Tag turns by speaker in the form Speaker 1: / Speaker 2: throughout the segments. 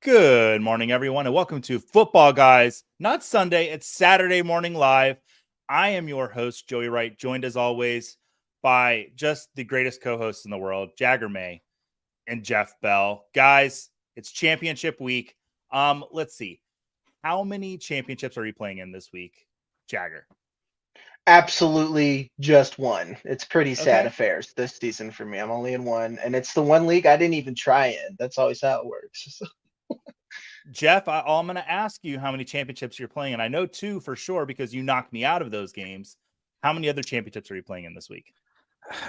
Speaker 1: Good morning, everyone, and welcome to Football Guys. Not Sunday, it's Saturday morning live. I am your host, Joey Wright, joined as always by just the greatest co-hosts in the world, Jagger May and Jeff Bell. Guys, it's championship week. Let's see. How many championships are you playing in this week, Jagger?
Speaker 2: Absolutely just one. It's pretty sad
Speaker 1: Okay.
Speaker 2: affairs this season for me. I'm only in one, and it's the one league I didn't even try in. That's always how it works.
Speaker 1: Jeff, I'm going to ask you how many championships you're playing, and I know two for sure because you knocked me out of those games. How many other championships are you playing in this week?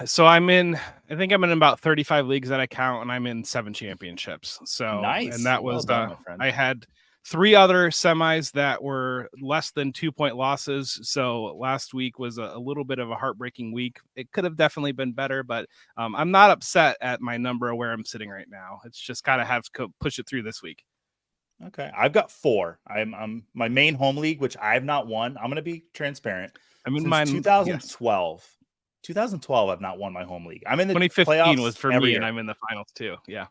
Speaker 3: So I think I'm in about 35 leagues that I count, and I'm in 7 championships. So
Speaker 1: nice.
Speaker 3: And that was,
Speaker 1: well done, my friend.
Speaker 3: I had 3 other semis that were less than 2-point losses. So last week was a little bit of a heartbreaking week. It could have definitely been better, but I'm not upset at my number of where I'm sitting right now. It's just kind of have to push it through this week.
Speaker 1: Okay. I've got 4. I'm my main home league, which I have not won. I'm going to be transparent.
Speaker 3: I'm in
Speaker 1: Since
Speaker 3: mine
Speaker 1: 2012. Yes. 2012, I've not won my home league. I'm in the
Speaker 3: 2015
Speaker 1: playoffs
Speaker 3: was for me, and I'm in the finals too. Yeah.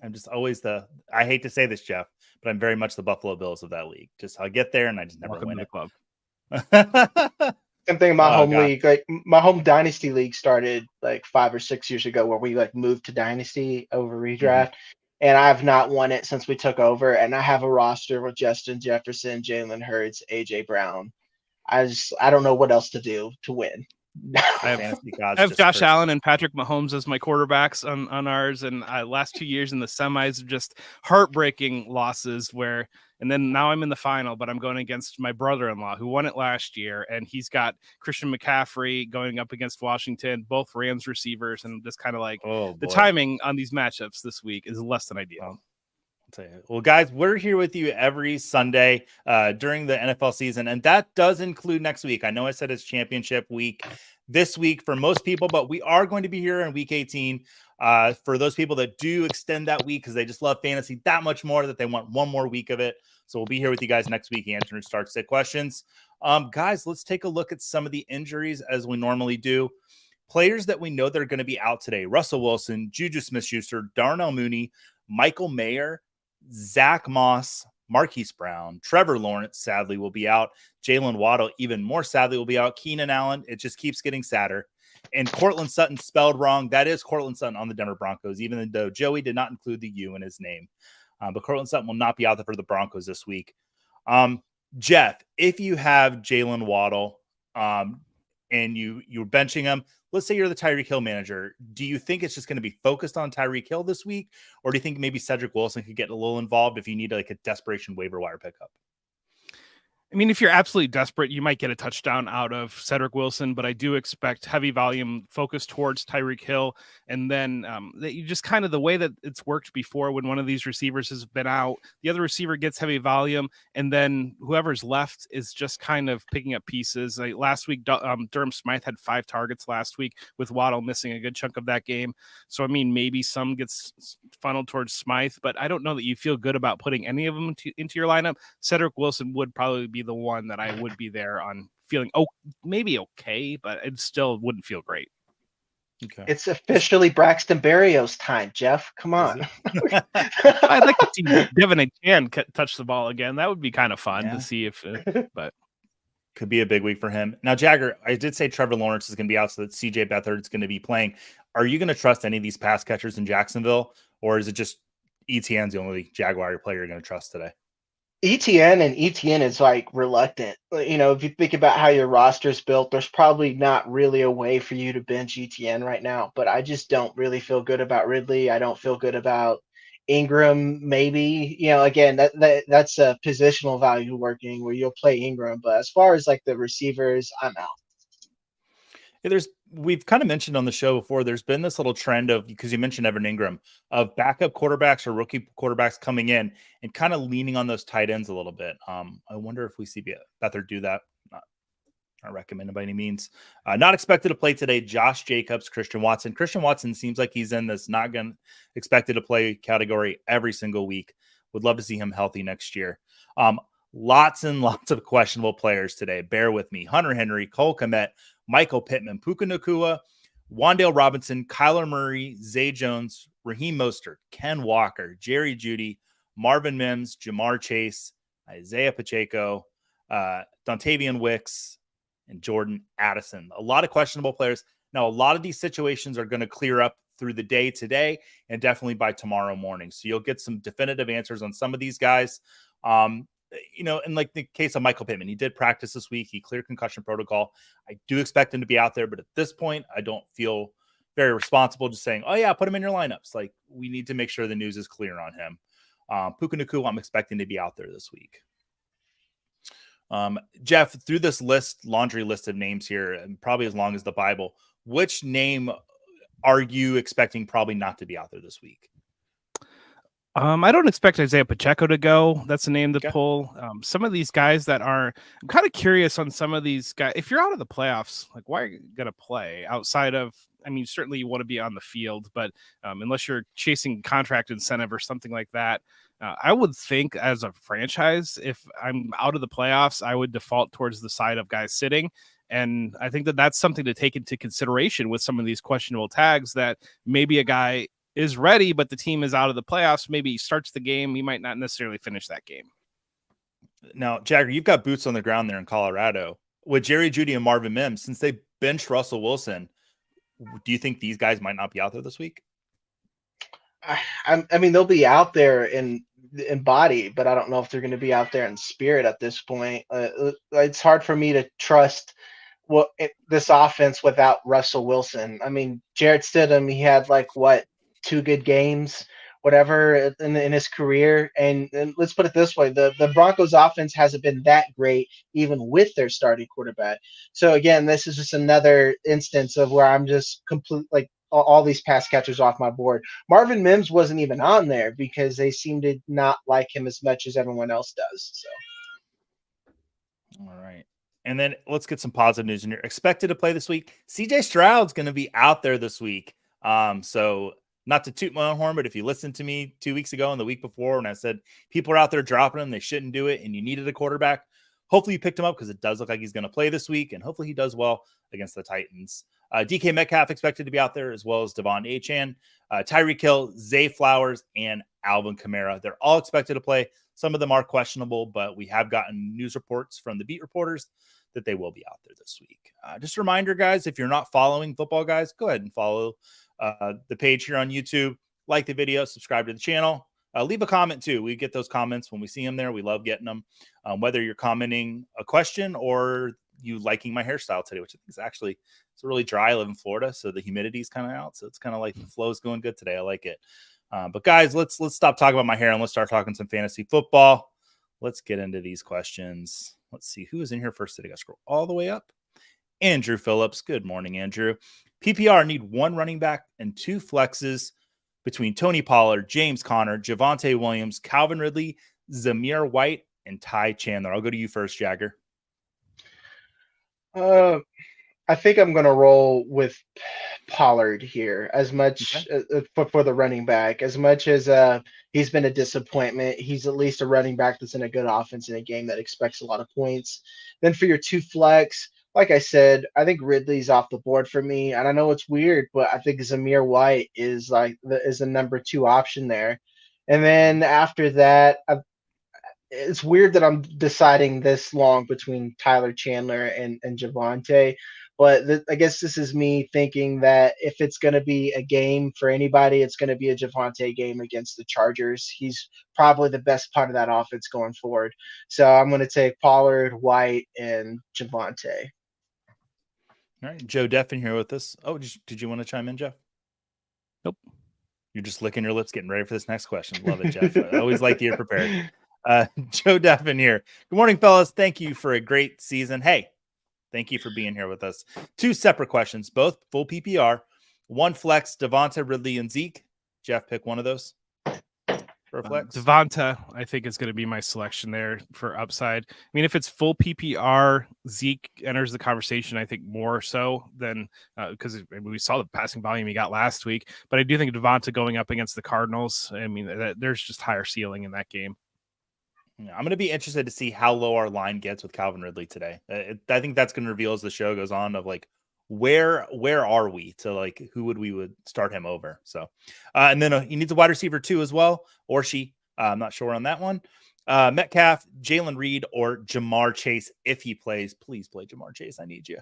Speaker 1: I'm just always I hate to say this, Jeff, but I'm very much the Buffalo Bills of that league. Just I'll get there and I just never win it.
Speaker 3: Club.
Speaker 2: Same thing in my home league. Like my home dynasty league started like 5 or 6 years ago, where we moved to dynasty over redraft. And I've not won it since we took over. And I have a roster with Justin Jefferson, Jalen Hurts, AJ Brown. I don't know what else to do to win.
Speaker 3: I have Josh Allen and Patrick Mahomes as my quarterbacks on ours, and last 2 years in the semis, just heartbreaking losses and then now I'm in the final, but I'm going against my brother-in-law who won it last year, and he's got Christian McCaffrey going up against Washington, both Rams receivers, and just kind of like the timing on these matchups this week is less than ideal.
Speaker 1: Well, guys, we're here with you every Sunday during the NFL season, and that does include next week. I know I said it's championship week this week for most people, but we are going to be here in week 18 for those people that do extend that week because they just love fantasy that much more that they want one more week of it. So we'll be here with you guys next week answering start sit questions. Guys, let's take a look at some of the injuries as we normally do. Players that we know that are going to be out today: Russell Wilson, Juju Smith-Schuster, Darnell Mooney, Michael Mayer, Zach Moss, Marquise Brown, Trevor Lawrence sadly will be out. Jalen Waddle even more sadly will be out. Keenan Allen, it just keeps getting sadder. And Cortland Sutton spelled wrong. That is Cortland Sutton on the Denver Broncos, even though Joey did not include the U in his name. But Cortland Sutton will not be out there for the Broncos this week. Jeff, if you have Jalen Waddle and you're benching him, let's say you're the Tyreek Hill manager. Do you think it's just going to be focused on Tyreek Hill this week? Or do you think maybe Cedric Wilson could get a little involved if you need like a desperation waiver wire pickup?
Speaker 3: I mean, if you're absolutely desperate, you might get a touchdown out of Cedric Wilson, but I do expect heavy volume focus towards Tyreek Hill. And then that you just kind of the way that it's worked before when one of these receivers has been out, the other receiver gets heavy volume, and then whoever's left is just kind of picking up pieces. Like last week, Durham Smythe had 5 targets last week with Waddle missing a good chunk of that game. So, I mean, maybe some gets funneled towards Smythe, but I don't know that you feel good about putting any of them into your lineup. Cedric Wilson would probably be the one that I would be there on feeling maybe okay, but it still wouldn't feel great.
Speaker 2: Okay. It's officially Braxton Berrios time, Jeff. Come on.
Speaker 3: I'd like to see Devin Achan touch the ball again. That would be kind of fun to see if, but
Speaker 1: could be a big week for him. Now, Jagger, I did say Trevor Lawrence is going to be out, so that CJ Beathard is going to be playing. Are you going to trust any of these pass catchers in Jacksonville, or is it just ETN's the only Jaguar player you're going to trust today?
Speaker 2: ETN is like reluctant. You know, if you think about how your roster is built, there's probably not really a way for you to bench ETN right now. But I just don't really feel good about Ridley. I don't feel good about Ingram. Maybe, you know, again, that's a positional value working where you'll play Ingram. But as far as like the receivers, I'm out.
Speaker 1: We've kind of mentioned on the show before, there's been this little trend of, because you mentioned Evan Ingram, of backup quarterbacks or rookie quarterbacks coming in and kind of leaning on those tight ends a little bit. I wonder if we see Beathard do that. Not recommended by any means. Not expected to play today: Josh Jacobs, Christian Watson. Christian Watson seems like he's in this not going expected to play category every single week. Would love to see him healthy next year. Lots and lots of questionable players today. Bear with me. Hunter Henry, Cole Kmet, Michael Pittman, Puka Nacua, Wan'Dale Robinson, Kyler Murray, Zay Jones, Raheem Mostert, Ken Walker, Jerry Jeudy, Marvin Mims, Jamar Chase, Isaiah Pacheco, Dontavian Wicks, and Jordan Addison. A lot of questionable players. Now, a lot of these situations are going to clear up through the day today and definitely by tomorrow morning. So you'll get some definitive answers on some of these guys. In like the case of Michael Pittman, he did practice this week. He cleared concussion protocol. I do expect him to be out there, but at this point, I don't feel very responsible just saying, oh yeah, put him in your lineups. Like, we need to make sure the news is clear on him. Puka Nacua, I'm expecting to be out there this week. Jeff, through this laundry list of names here, and probably as long as the Bible, which name are you expecting probably not to be out there this week?
Speaker 3: I don't expect Isaiah Pacheco to go. That's a name to pull. Some of these guys I'm kind of curious on some of these guys. If you're out of the playoffs, like, why are you going to play outside of, certainly you want to be on the field, but unless you're chasing contract incentive or something like that, I would think as a franchise, if I'm out of the playoffs, I would default towards the side of guys sitting. And I think that that's something to take into consideration with some of these questionable tags, that maybe a guy is ready, but the team is out of the playoffs. Maybe he starts the game. He might not necessarily finish that game.
Speaker 1: Now, Jagger, you've got boots on the ground there in Colorado with Jerry Jeudy and Marvin Mims. Since they benched Russell Wilson, do you think these guys might not be out there this week?
Speaker 2: They'll be out there in body, but I don't know if they're going to be out there in spirit at this point. It's hard for me to trust this offense without Russell Wilson. Jarrett Stidham, he had 2 good games, whatever, in his career. And let's put it this way, the Broncos offense hasn't been that great even with their starting quarterback. So again, this is just another instance of where I'm just all these pass catchers off my board. Marvin Mims wasn't even on there because they seem to not like him as much as everyone else does. So.
Speaker 1: All right. And then let's get some positive news in here. Expected to play this week. CJ Stroud's going to be out there this week. So not to toot my own horn, but if you listened to me 2 weeks ago and the week before when I said people are out there dropping him, they shouldn't do it, and you needed a quarterback, hopefully you picked him up because it does look like he's going to play this week, and hopefully he does well against the Titans. DK Metcalf expected to be out there, as well as Devon Achane, Tyreek Hill, Zay Flowers, and Alvin Kamara. They're all expected to play. Some of them are questionable, but we have gotten news reports from the beat reporters that they will be out there this week. Just a reminder, guys, if you're not following football guys, go ahead and follow the page here on YouTube. Like the video, subscribe to the channel. Leave a comment too. We get those comments when we see them there. We love getting them. Whether you're commenting a question or you liking my hairstyle today, which I think is actually, it's really dry. I live in Florida, so the humidity is kind of out. So it's kind of like the flow is going good today. I like it. But guys, let's stop talking about my hair and let's start talking some fantasy football. Let's get into these questions. Let's see who is in here first today. I scroll all the way up. Andrew Phillips. Good morning, Andrew. PPR need 1 running back and 2 flexes between Tony Pollard, James Conner, Javonte Williams, Calvin Ridley, Zamir White, and Ty Chandler. I'll go to you first, Jagger.
Speaker 2: I think I'm going to roll with Pollard here as much for the running back. As much as he's been a disappointment, he's at least a running back that's in a good offense in a game that expects a lot of points. Then for your 2 flex, like I said, I think Ridley's off the board for me. And I know it's weird, but I think Zamir White is the number 2 option there. And then after that, it's weird that I'm deciding this long between Tyler Chandler and Javonte. But I guess this is me thinking that if it's going to be a game for anybody, it's going to be a Javonte game against the Chargers. He's probably the best part of that offense going forward. So I'm going to take Pollard, White, and Javonte.
Speaker 1: All right. Joe Deffin here with us. Oh, did you want to chime in, Jeff?
Speaker 3: Nope.
Speaker 1: You're just licking your lips, getting ready for this next question. Love it, Jeff. I always like that you're prepared. Joe Deffin here. Good morning, fellas. Thank you for a great season. Hey, thank you for being here with us. 2 separate questions, both full PPR. 1 flex, Devonta, Ridley, and Zeke. Jeff, pick one of those for a flex.
Speaker 3: Devonta, I think, is going to be my selection there for upside. I mean, if it's full PPR, Zeke enters the conversation, I think, more so than because we saw the passing volume he got last week. But I do think Devonta going up against the Cardinals, I mean, there's just higher ceiling in that game.
Speaker 1: Yeah, I'm going to be interested to see how low our line gets with Calvin Ridley today. I think that's going to reveal as the show goes on of where are we to like who would start him over? So, and then he needs a wide receiver too as well, or she. I'm not sure on that one. Metcalf, Jalen Reed, or Jamar Chase if he plays. Please play Jamar Chase. I need you.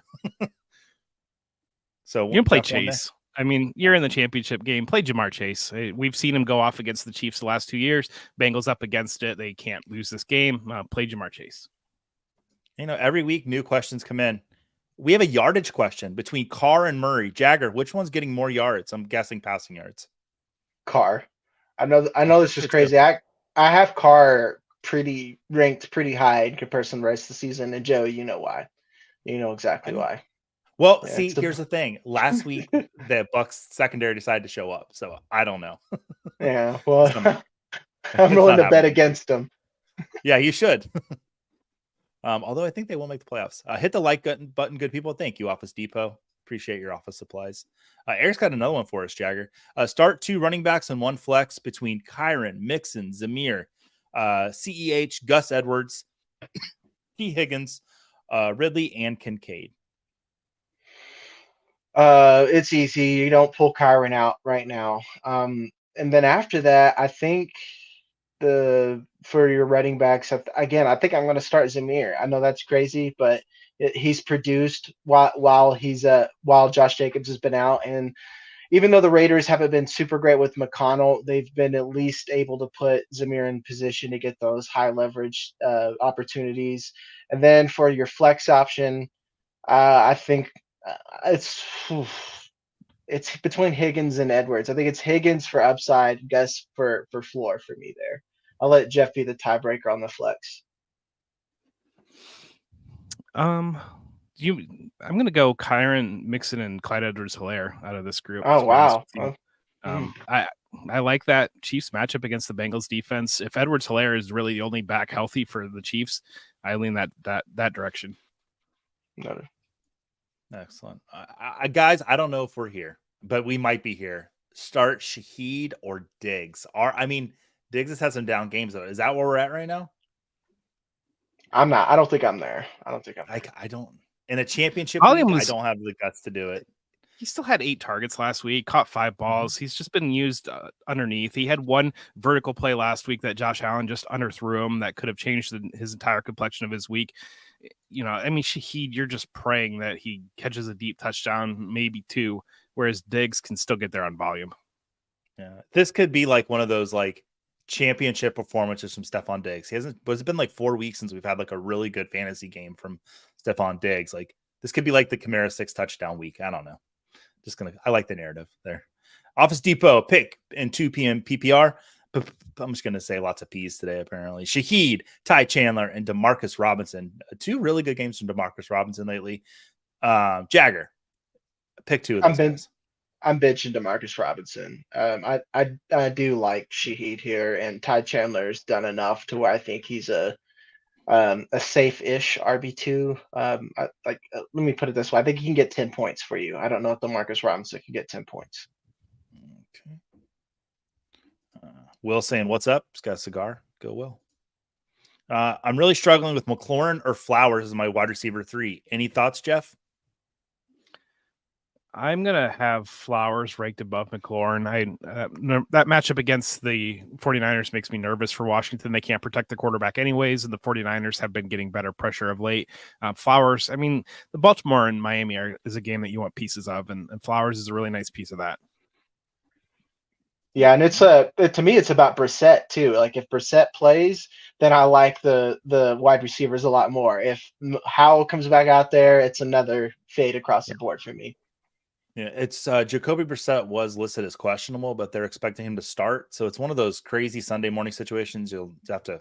Speaker 1: So
Speaker 3: you can play Chase. I mean, you're in the championship game. Play Jamar Chase. We've seen him go off against the Chiefs the last 2 years. Bengals up against it. They can't lose this game. Play Jamar Chase.
Speaker 1: You know, every week new questions come in. We have a yardage question between Carr and Murray. Jagger, which one's getting more yards? I'm guessing passing yards.
Speaker 2: Carr. I know this is crazy. I have Carr ranked pretty high in comparison to the rest of the season. And Joey, you know why. You know exactly why.
Speaker 1: Well, yeah, see, here's the thing. Last week, the Bucs secondary decided to show up, so I don't know.
Speaker 2: Yeah, well, I'm willing to bet against them.
Speaker 1: Yeah, you should. Although I think they will make the playoffs. Hit the like button, good people. Thank you, Office Depot. Appreciate your office supplies. Eric's got another one for us, Jagger. Start 2 running backs and 1 flex between Kyron, Mixon, Zamir, CEH, Gus Edwards, T. Higgins, Ridley, and Kincaid.
Speaker 2: It's easy. You don't pull Kyron out right now. And then after that, I think for your running backs, again, I think I'm going to start Zamir. I know that's crazy, but he's produced while Josh Jacobs has been out. And even though the Raiders haven't been super great with McConnell, they've been at least able to put Zamir in position to get those high leverage opportunities. And then for your flex option, I think it's between Higgins and Edwards. I think it's Higgins for upside, Gus for floor for me there. I'll let Jeff be the tiebreaker on the flex.
Speaker 3: I'm gonna go Kyron, Mixon, and Clyde Edwards-Helaire out of this group.
Speaker 2: Oh wow!
Speaker 3: I like that Chiefs matchup against the Bengals defense. If Edwards-Helaire is really the only back healthy for the Chiefs, I lean that direction.
Speaker 2: Noted.
Speaker 1: Excellent. Guys, I don't know if we're here, but we might be here. Start Shaheed or Diggs. Diggs has had some down games, though. Is that where we're at right now?
Speaker 2: I'm not. I don't think I'm there.
Speaker 1: I don't. In a championship week, I don't have the guts to do it.
Speaker 3: He still had 8 targets last week, caught 5 balls. Mm-hmm. He's just been used underneath. He had 1 vertical play last week that Josh Allen just underthrew him that could have changed his entire complexion of his week. Shaheed, you're just praying that he catches a deep touchdown, maybe 2, whereas Diggs can still get there on volume.
Speaker 1: Yeah, this could be like one of those like championship performances from Stephon Diggs. It's been like 4 weeks since we've had like a really good fantasy game from Stephon Diggs. Like this could be like the Kamara 6 touchdown week. I don't know. I like the narrative there. Office Depot pick in 2 p.m. PPR. I'm just going to say lots of P's today, apparently. Shaheed, Ty Chandler, and Demarcus Robinson. 2 really good games from Demarcus Robinson lately. Jagger, pick 2 of those guys.
Speaker 2: I'm bitching Demarcus Robinson. I do like Shaheed here, and Ty Chandler's done enough to where I think he's a safe-ish RB2. Let me put it this way. I think he can get 10 points for you. I don't know if Demarcus Robinson can get 10 points.
Speaker 1: Okay. Will saying, what's up? He's got a cigar. Go Will. I'm really struggling with McLaurin or Flowers as my wide receiver 3. Any thoughts, Jeff?
Speaker 3: I'm going to have Flowers ranked above McLaurin. That matchup against the 49ers makes me nervous for Washington. They can't protect the quarterback anyways, and the 49ers have been getting better pressure of late. Flowers, the Baltimore and Miami is a game that you want pieces of, and Flowers is a really nice piece of that.
Speaker 2: Yeah, and it's to me, it's about Brissett too. Like if Brissett plays, then I like the wide receivers a lot more. If Howell comes back out there, it's another fade across the board for me.
Speaker 1: Yeah, it's Jacoby Brissett was listed as questionable, but they're expecting him to start. So it's one of those crazy Sunday morning situations. That'll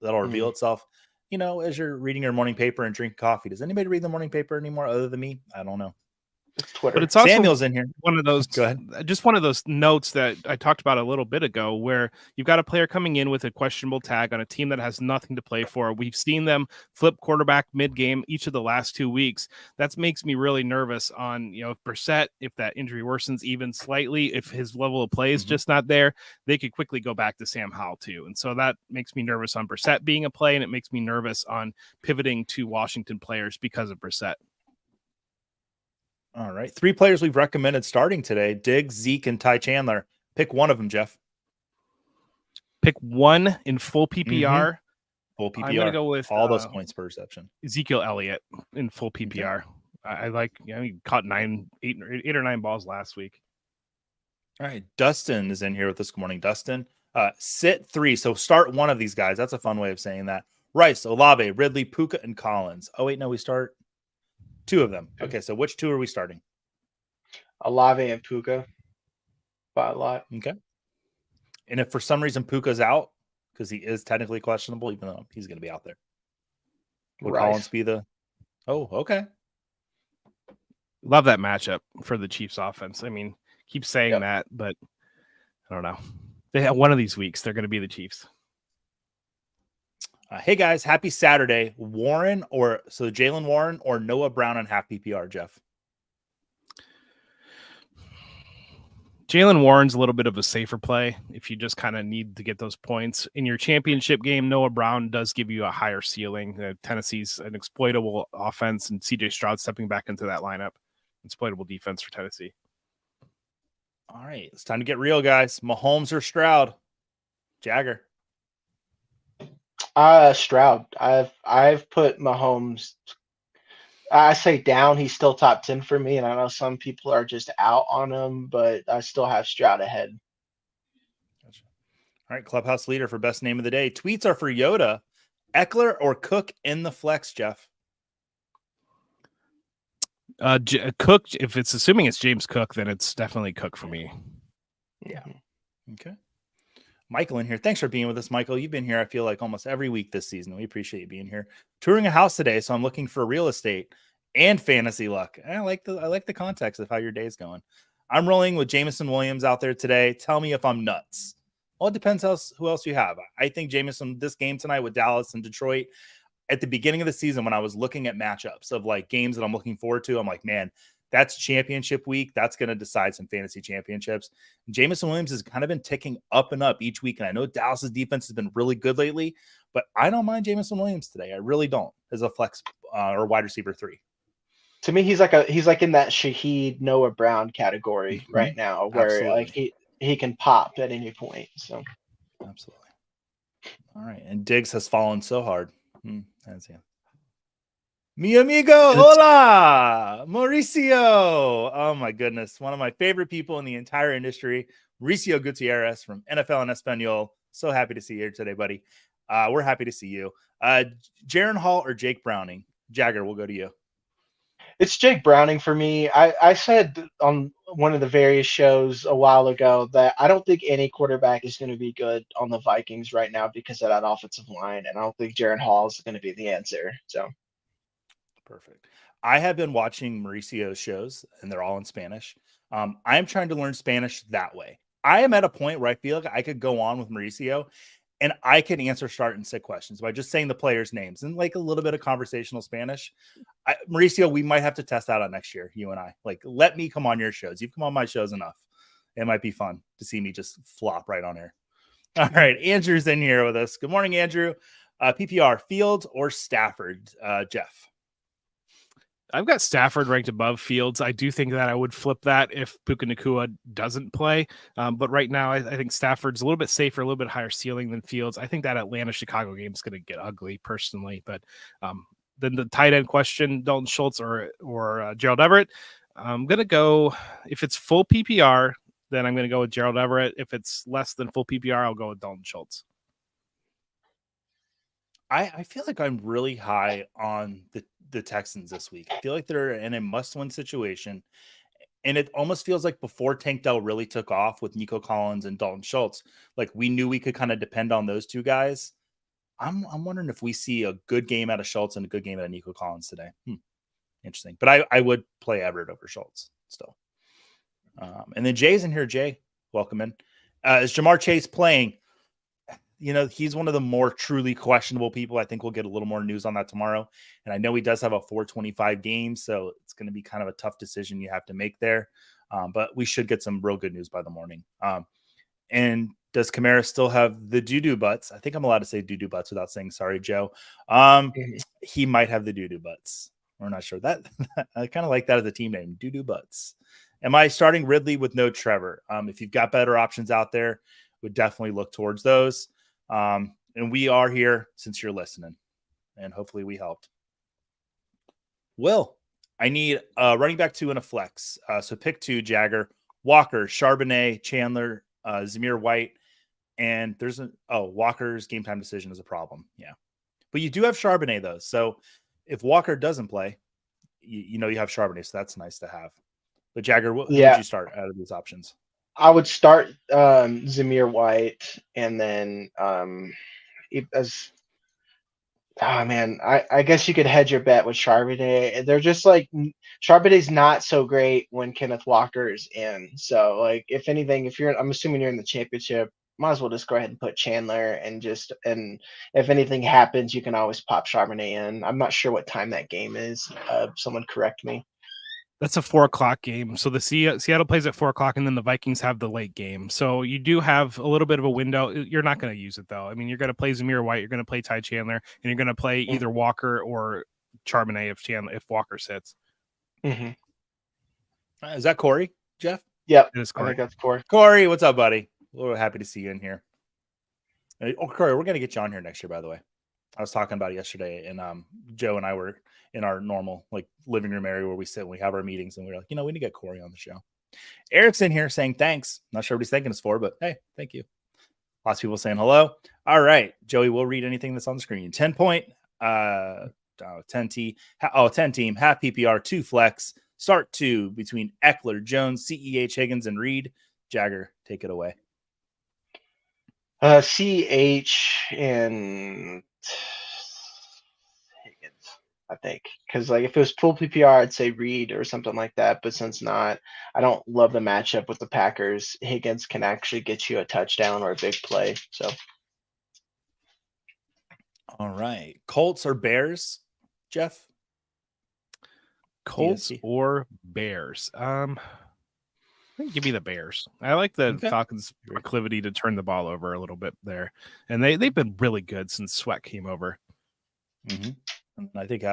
Speaker 1: reveal itself. As you're reading your morning paper and drink coffee. Does anybody read the morning paper anymore other than me? I don't know.
Speaker 2: It's Twitter.
Speaker 3: But it's also
Speaker 1: Samuel's in here.
Speaker 3: One of those.
Speaker 1: Go ahead.
Speaker 3: Just one of those notes that I talked about a little bit ago, where you've got a player coming in with a questionable tag on a team that has nothing to play for. We've seen them flip quarterback mid-game each of the last 2 weeks. That makes me really nervous on, if Brissett, if that injury worsens even slightly, if his level of play is just not there, they could quickly go back to Sam Howell too. And so that makes me nervous on Brissett being a play, and it makes me nervous on pivoting to Washington players because of Brissett.
Speaker 1: All right. 3 players we've recommended starting today: Diggs, Zeke, and Ty Chandler. Pick one of them, Jeff.
Speaker 3: Pick one in full PPR.
Speaker 1: Full PPR.
Speaker 3: I'm going to go with
Speaker 1: all those points per reception.
Speaker 3: Ezekiel Elliott in full PPR. Okay. I like, he caught 8 or 9 balls last week.
Speaker 1: All right. Dustin is in here with us. Good morning, Dustin. Sit 3. So start one of these guys. That's a fun way of saying that. Rice, Olave, Ridley, Puka, and Collins. Oh, wait, no, we start 2 of them. Okay, so which 2 are we starting?
Speaker 2: Olave and Puka by a lot.
Speaker 1: Okay. And if for some reason Puka's out, because he is technically questionable, even though he's going to be out there, would Collins be the... Oh, okay.
Speaker 3: Love that matchup for the Chiefs offense. I mean, keep saying that, but I don't know. They have one of these weeks, they're going to be the Chiefs.
Speaker 1: Hey guys, happy Saturday. Jalen Warren or Noah Brown on half PPR, Jeff?
Speaker 3: Jalen Warren's a little bit of a safer play if you just kind of need to get those points. In your championship game, Noah Brown does give you a higher ceiling. Tennessee's an exploitable offense, and CJ Stroud stepping back into that lineup. Exploitable defense for Tennessee.
Speaker 1: All right, it's time to get real, guys. Mahomes or Stroud? Jagger.
Speaker 2: Stroud. I've put Mahomes. I say down. He's still top 10 for me, and I know some people are just out on him, but I still have Stroud ahead.
Speaker 1: Gotcha. All right, Clubhouse leader for best name of the day. Tweets are for Yoda, Eckler, or Cook in the flex, Jeff.
Speaker 3: Cook. If it's assuming it's James Cook, then it's definitely Cook for me.
Speaker 1: Yeah. Okay. Michael in here. Thanks for being with us, Michael. You've been here, I feel like, almost every week this season. We appreciate you being here. Touring a house today, so I'm looking for real estate and fantasy luck. I like the context of how your day's going. I'm rolling with Jameson Williams out there today. Tell me if I'm nuts. Well, it depends who else you have. I think Jameson, this game tonight with Dallas and Detroit, at the beginning of the season when I was looking at matchups of like games that I'm looking forward to, I'm like, man, that's championship week. That's going to decide some fantasy championships. Jameson Williams has kind of been ticking up and up each week. And I know Dallas's defense has been really good lately, but I don't mind Jameson Williams today. I really don't, as a flex or wide receiver 3.
Speaker 2: To me, he's like in that Shaheed Noah Brown category right now, where Absolutely. Like he can pop at any point. So
Speaker 1: absolutely. All right. And Diggs has fallen so hard. That's him. Mi amigo, hola, Mauricio. Oh my goodness. One of my favorite people in the entire industry, Mauricio Gutierrez from NFL and Espanol. So happy to see you here today, buddy. We're happy to see you. Jaron Hall or Jake Browning? Jagger, we'll go to you.
Speaker 2: It's Jake Browning for me. I said on one of the various shows a while ago that I don't think any quarterback is going to be good on the Vikings right now because of that offensive line, and I don't think Jaron Hall is going to be the answer. So.
Speaker 1: Perfect. I have been watching Mauricio's shows, and they're all in Spanish. I'm trying to learn Spanish that way. I am at a point where I feel like I could go on with Mauricio, and I can answer start and sit questions by just saying the players' names and like a little bit of conversational Spanish. Mauricio, we might have to test that out next year, you and I. Like, let me come on your shows. You've come on my shows enough. It might be fun to see me just flop right on air. All right, Andrew's in here with us. Good morning, Andrew. PPR, Fields or Stafford? Jeff.
Speaker 3: I've got Stafford ranked above Fields. I do think that I would flip that if Puka Nacua doesn't play. But right now, I think Stafford's a little bit safer, a little bit higher ceiling than Fields. I think that Atlanta-Chicago game is going to get ugly personally. But then the tight end question, Dalton Schultz or Gerald Everett, I'm going to go, if it's full PPR, then I'm going to go with Gerald Everett. If it's less than full PPR, I'll go with Dalton Schultz.
Speaker 1: I feel like I'm really high on the Texans this week. I feel like they're in a must-win situation. And it almost feels like before Tank Dell really took off with Nico Collins and Dalton Schultz, like we knew we could kind of depend on those two guys. I'm wondering if we see a good game out of Schultz and a good game out of Nico Collins today. Interesting. But I would play Everett over Schultz still. And then Jay's in here. Jay, welcome in. Is Jamar Chase playing? You know, he's one of the more truly questionable people. I think we'll get a little more news on that tomorrow. And I know he does have a 425 game, so it's going to be kind of a tough decision you have to make there. But we should get some real good news by the morning. And does Kamara still have the doo-doo butts? I think I'm allowed to say doo-doo butts without saying sorry, Joe. He might have the doo-doo butts. We're not sure that. I kind of like that as a team name, Doo Doo Butts. Am I starting Ridley with no Trevor? If you've got better options out there, would definitely look towards those. And we are here since you're listening, and hopefully we helped. Will, I need a running back 2 and a flex. So pick 2, Jagger, Walker, Charbonnet, Chandler, Zamir White, and there's Walker's game time decision is a problem. Yeah. But you do have Charbonnet though. So if Walker doesn't play, you have Charbonnet. So that's nice to have. But Jagger, who would you start out of these options?
Speaker 2: I would start Zamir White, and then I guess you could hedge your bet with Charbonnet. They're just like Charbonnet's not so great when Kenneth Walker's in. So like if anything, I'm assuming you're in the championship, might as well just go ahead and put Chandler and if anything happens, you can always pop Charbonnet in. I'm not sure what time that game is. Someone correct me.
Speaker 3: That's a 4:00 game. So the Seattle plays at 4:00, and then the Vikings have the late game. So you do have a little bit of a window. You're not going to use it though. I mean, you're going to play Zamir White, you're going to play Ty Chandler, and you're going to play either Walker or Charbonnet if Walker sits.
Speaker 2: Mm-hmm.
Speaker 1: Is that Corey, Jeff?
Speaker 2: Yep,
Speaker 3: it is
Speaker 2: I
Speaker 3: Corey.
Speaker 2: think that's Corey.
Speaker 1: Corey, what's up, buddy? We're happy to see you in here. Corey, we're going to get you on here next year, by the way. I was talking about it yesterday, and Joe and I were in our normal living room area where we sit and we have our meetings, and we were like, we need to get Corey on the show. Eric's in here saying thanks. Not sure what he's thanking us for, but hey, thank you. Lots of people saying hello. All right, Joey, we'll read anything that's on the screen. 10 point, 10 team, half PPR, 2 flex, start 2 between Eckler, Jones, CEH, Higgins, and Reed. Jagger, take it away.
Speaker 2: CH and Higgins, I think, because if it was full PPR, I'd say Reed or something like that. But since not, I don't love the matchup with the Packers. Higgins can actually get you a touchdown or a big play. So,
Speaker 1: all right, Colts or Bears, Jeff?
Speaker 3: Colts
Speaker 1: DSC.
Speaker 3: or Bears? I think give me the Bears. I like the Falcons' proclivity to turn the ball over a little bit there, and they've been really good since Sweat came over.
Speaker 1: Mm-hmm. And I think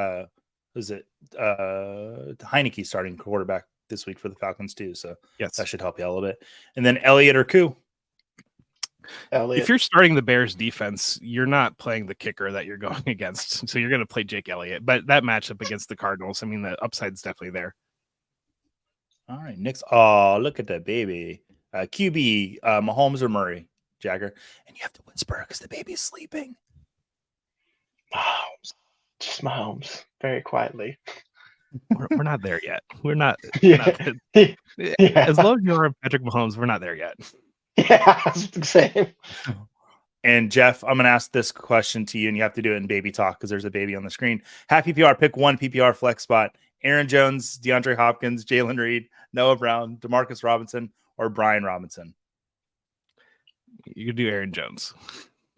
Speaker 1: Heineke starting quarterback this week for the Falcons too, so
Speaker 3: yes,
Speaker 1: that should help you out a little bit. And then Elliott or Koo.
Speaker 3: If you're starting the Bears defense, you're not playing the kicker that you're going against, so you're going to play Jake Elliott. But that matchup against the Cardinals, I mean, the upside's definitely there.
Speaker 1: All right, Nick's. Oh, look at that baby. QB, Mahomes or Murray, Jagger. And you have to whisper because the baby's sleeping.
Speaker 2: Mahomes. Just Mahomes. Very quietly.
Speaker 3: We're not there yet. We're not.
Speaker 2: Yeah.
Speaker 3: As low as you are, Patrick Mahomes, we're not there yet.
Speaker 2: Yeah, I was the same.
Speaker 1: And Jeff, I'm going to ask this question to you, and you have to do it in baby talk because there's a baby on the screen. Half PPR, pick 1 PPR flex spot. Aaron Jones, DeAndre Hopkins, Jalen Reed, Noah Brown, Demarcus Robinson, or Brian Robinson.
Speaker 3: You can do Aaron Jones.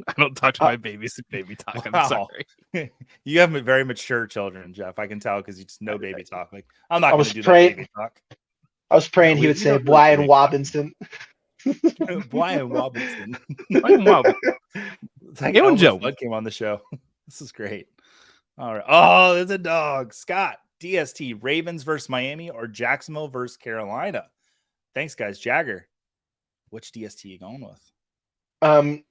Speaker 3: I don't talk to my babies in baby talk.
Speaker 1: Wow.
Speaker 3: I'm sorry.
Speaker 1: You have very mature children, Jeff. I can tell because you just know baby talk. I'm not going to do that baby talk.
Speaker 2: I was praying he would say Brian Robinson.
Speaker 1: Brian Robinson.
Speaker 3: Brian Robinson.
Speaker 1: It's like Joe Bud came on the show. This is great. All right. Oh, there's a dog. Scott, DST, Ravens versus Miami or Jacksonville versus Carolina? Thanks, guys. Jagger, which DST are you going with?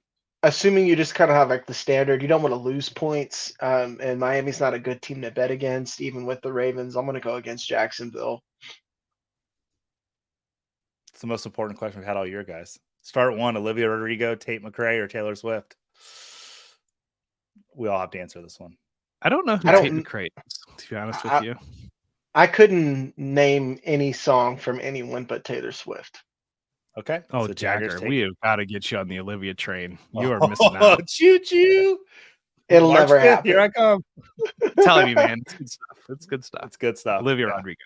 Speaker 2: Assuming you just kind of have the standard, you don't want to lose points. And Miami's not a good team to bet against, even with the Ravens. I'm going to go against Jacksonville.
Speaker 1: It's the most important question we've had all year, guys. Start 1, Olivia Rodrigo, Tate McRae, or Taylor Swift? We all have to answer this one.
Speaker 3: I don't know who Tate McRae is, to be honest with you.
Speaker 2: I couldn't name any song from anyone but Taylor Swift.
Speaker 1: Okay.
Speaker 3: Oh, so Jagger, we have got to get you on the Olivia train. You are missing out.
Speaker 1: Choo-choo.
Speaker 2: It'll
Speaker 1: March
Speaker 2: never
Speaker 1: 5th,
Speaker 2: happen.
Speaker 1: Here I come.
Speaker 3: I'm telling you, man. It's good stuff. It's good stuff.
Speaker 1: It's good stuff.
Speaker 3: Olivia Rodrigo.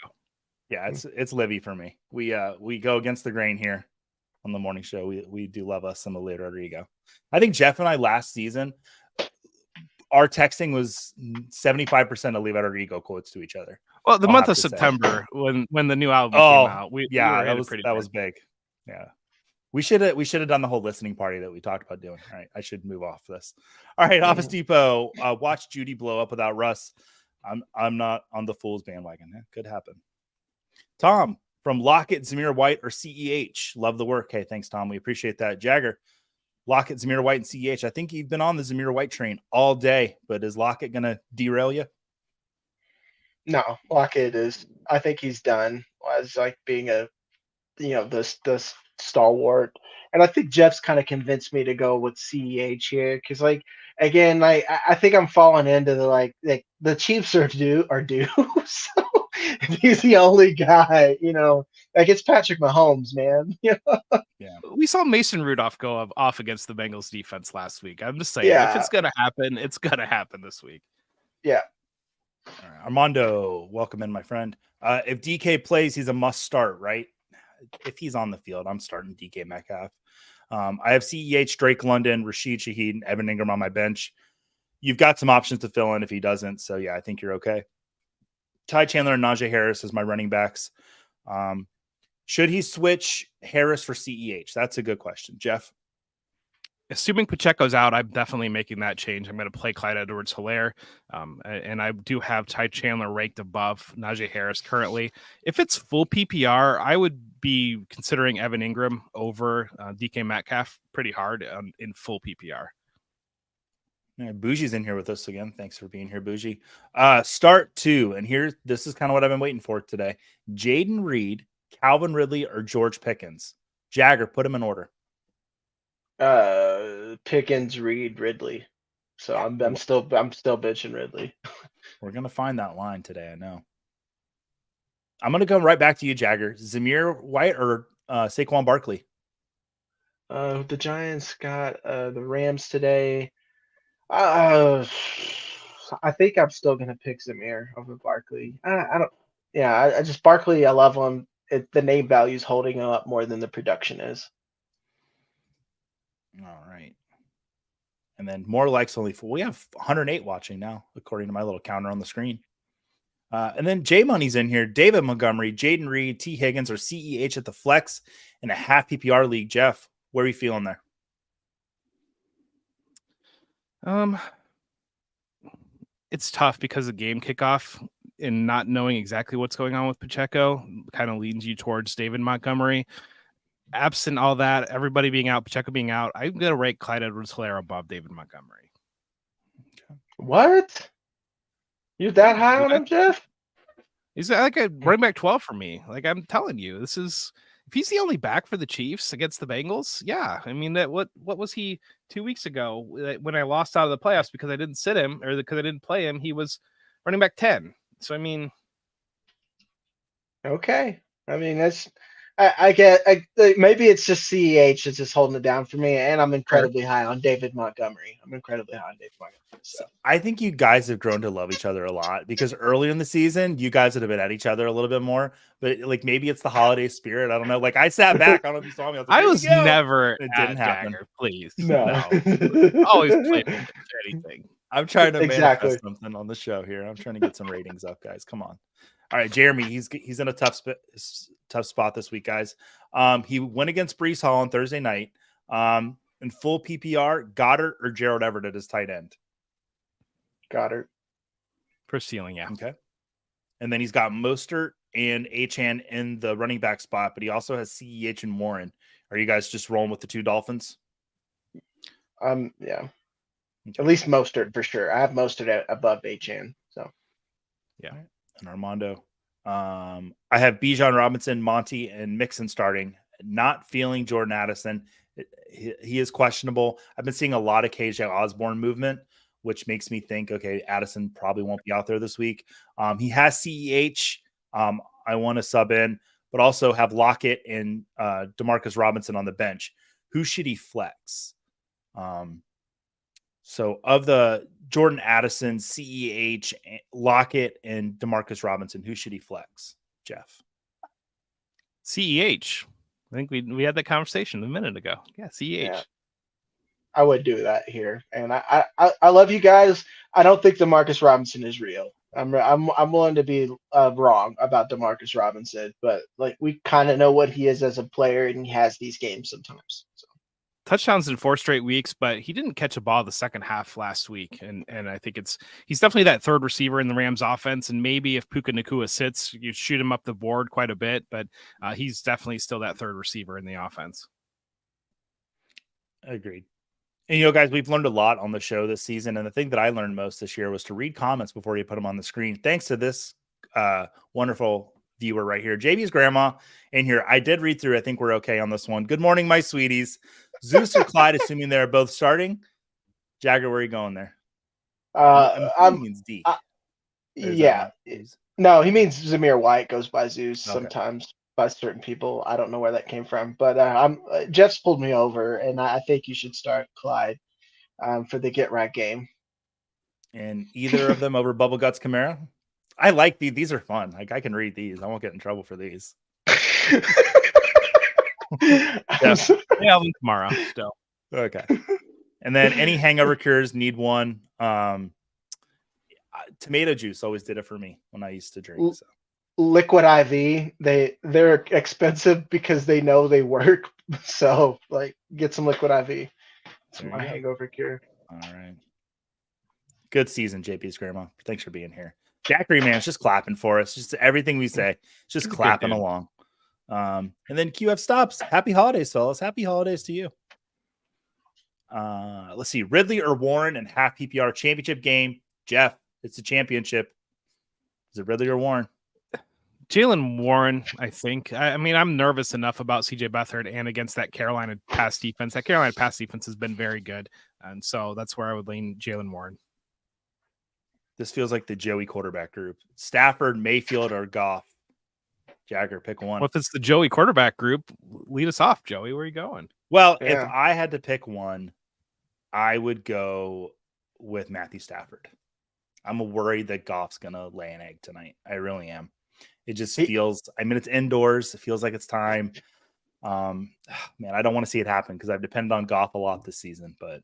Speaker 1: Yeah, it's Livy for me. We go against the grain here on the morning show. We do love us some Olivia Rodrigo. I think Jeff and I last season, our texting was 75% Olivia Rodrigo quotes to each other.
Speaker 3: Well, the month of September when the new album came out,
Speaker 1: that was big. Yeah. We should have done the whole listening party that we talked about doing. All right, I should move off this. All right, Office Depot. Watch Judy blow up without Russ. I'm not on the Fools bandwagon. That could happen. Tom from Lockett, Zamir White, or CEH. Love the work. Hey, thanks, Tom. We appreciate that. Jagger, Lockett, Zamir White, and CEH. I think you've been on the Zamir White train all day, but is Lockett going to derail you?
Speaker 2: No, Lockett is. I think he's done as like being a, the stalwart. And I think Jeff's kind of convinced me to go with CEH here because, like, again, like I think I'm falling into the Chiefs are due. So he's the only guy, like it's Patrick Mahomes, man.
Speaker 3: Yeah, we saw Mason Rudolph go off against the Bengals defense last week. I'm just saying, if it's gonna happen, it's gonna happen this week.
Speaker 2: Yeah.
Speaker 1: All right. Armando, welcome in, my friend. If DK plays, he's a must start, right? If he's on the field, I'm starting DK Metcalf. I have CEH, Drake London, Rashid Shaheed, and Evan Ingram on my bench. You've got some options to fill in if he doesn't. So, yeah, I think you're okay. Ty Chandler and Najee Harris as my running backs. Should he switch Harris for CEH? That's a good question. Jeff?
Speaker 3: Assuming Pacheco's out, I'm definitely making that change. I'm going to play Clyde Edwards-Helaire, and I do have Ty Chandler ranked above Najee Harris currently. If it's full PPR, I would be considering Evan Ingram over DK Metcalf pretty hard in full PPR.
Speaker 1: Yeah, Bougie's in here with us again. Thanks for being here, Bougie. Start 2, and this is kind of what I've been waiting for today. Jaden Reed, Calvin Ridley, or George Pickens? Jagger, put them in order.
Speaker 2: Pickens, Reed, Ridley. So I'm still benching Ridley.
Speaker 1: We're gonna find that line today. I know. I'm gonna come right back to you, Jagger. Zamir White or Saquon Barkley?
Speaker 2: The Giants got the Rams today. I think I'm still gonna pick Zamir over Barkley. I don't. Yeah, I just Barkley. I love him. The name value is holding him up more than the production is.
Speaker 1: All right. And then more likes only for we have 108 watching now, according to my little counter on the screen. And then J Money's in here. David Montgomery, Jaden Reed, T. Higgins, or CEH at the flex in a half PPR league. Jeff, where are you feeling there?
Speaker 3: It's tough because of game kickoff and not knowing exactly what's going on with Pacheco kind of leans you towards David Montgomery. Absent all that, everybody being out, Pacheco being out, I'm going to rank Clyde Edwards-Helaire above David Montgomery.
Speaker 2: What? You're that high on him, Jeff?
Speaker 3: He's like a running back 12 for me. Like I'm telling you, if he's the only back for the Chiefs against the Bengals, yeah. I mean, what was he 2 weeks ago when I lost out of the playoffs because I didn't sit him or because I didn't play him? He was running back 10. So I mean,
Speaker 2: okay. I mean, I get. Maybe it's just CEH that's just holding it down for me, and I'm incredibly high on David Montgomery. So
Speaker 1: I think you guys have grown to love each other a lot because early in the season, you guys would have been at each other a little bit more. But like maybe it's the holiday spirit. I don't know. Like I sat back. I don't know if you saw me.
Speaker 3: I was never.
Speaker 1: It didn't happen.
Speaker 3: Jagger, please.
Speaker 2: No.
Speaker 3: Always play anything.
Speaker 1: I'm trying to manifest something on the show here. I'm trying to get some ratings up, guys. Come on. All right, Jeremy, he's in a tough spot this week, guys. He went against Breece Hall on Thursday night. In full PPR, Goddard or Gerald Everett at his tight end?
Speaker 2: Goddard.
Speaker 3: For ceiling, yeah.
Speaker 1: Okay. And then he's got Mostert and Achane in the running back spot, but he also has CEH and Warren. Are you guys just rolling with the two Dolphins?
Speaker 2: Yeah. Okay. At least Mostert for sure. I have Mostert above Achane. So
Speaker 3: yeah.
Speaker 1: And Armando. I have Bijan Robinson, Monty, and Mixon starting. Not feeling Jordan Addison. He is questionable. I've been seeing a lot of KJ Osborne movement, which makes me think, okay, Addison probably won't be out there this week. He has CEH. I want to sub in, but also have Lockett and Demarcus Robinson on the bench. Who should he flex? So of the Jordan Addison, CEH, Lockett, and Demarcus Robinson, who should he flex, Jeff?
Speaker 3: CEH. I think we had that conversation a minute ago. Yeah, CEH. Yeah.
Speaker 2: I would do that here. And I love you guys. I don't think Demarcus Robinson is real. I'm willing to be wrong about Demarcus Robinson, but like we kind of know what he is as a player, and he has these games sometimes. So.
Speaker 3: touchdowns in 4 straight weeks, but he didn't catch a ball the second half last week. And I think he's definitely that third receiver in the Rams offense. And maybe if Puka Nacua sits, you shoot him up the board quite a bit, but he's definitely still that third receiver in the offense.
Speaker 1: Agreed. And, guys, we've learned a lot on the show this season. And the thing that I learned most this year was to read comments before you put them on the screen. Thanks to this wonderful viewer right here, JB's grandma in here. I did read through. I think we're okay on this one. Good morning, my sweeties. Zeus or Clyde, assuming they're both starting. Jagger, where are you going there? I'm means D.
Speaker 2: Yeah. No, he means Zamir White goes by Zeus sometimes by certain people. I don't know where that came from, but Jeff's pulled me over, and I think you should start Clyde for the get right game.
Speaker 1: And either of them over Bubble Guts Camara. I like these are fun. Like, I can read these. I won't get in trouble for these.
Speaker 3: Yeah, tomorrow still.
Speaker 1: Okay. And then any hangover cures, need one. Tomato juice always did it for me when I used to drink. So.
Speaker 2: Liquid IV, they're expensive because they know they work. So like, get some Liquid IV. It's my hangover cure.
Speaker 1: All right. Good season, JP's grandma. Thanks for being here. Jackery Man's just clapping for us. Just everything we say, just clapping along. And then QF stops. Happy holidays, fellas. Happy holidays to you. Let's see. Ridley or Warren and half PPR championship game. Jeff, it's a championship. Is it Ridley or Warren?
Speaker 3: Jalen Warren, I think. I mean, I'm nervous enough about CJ Beathard and against that Carolina pass defense. That Carolina pass defense has been very good. And so that's where I would lean Jalen Warren.
Speaker 1: This feels like the Joey quarterback group. Stafford, Mayfield, or Goff. Jagger, pick one.
Speaker 3: Well, if it's the Joey quarterback group, lead us off, Joey. Where are you going?
Speaker 1: Well, if I had to pick one, I would go with Matthew Stafford. I'm worried that Goff's going to lay an egg tonight. I really am. It just feels, I mean, it's indoors. It feels like it's time. Man, I don't want to see it happen because I've depended on Goff a lot this season, but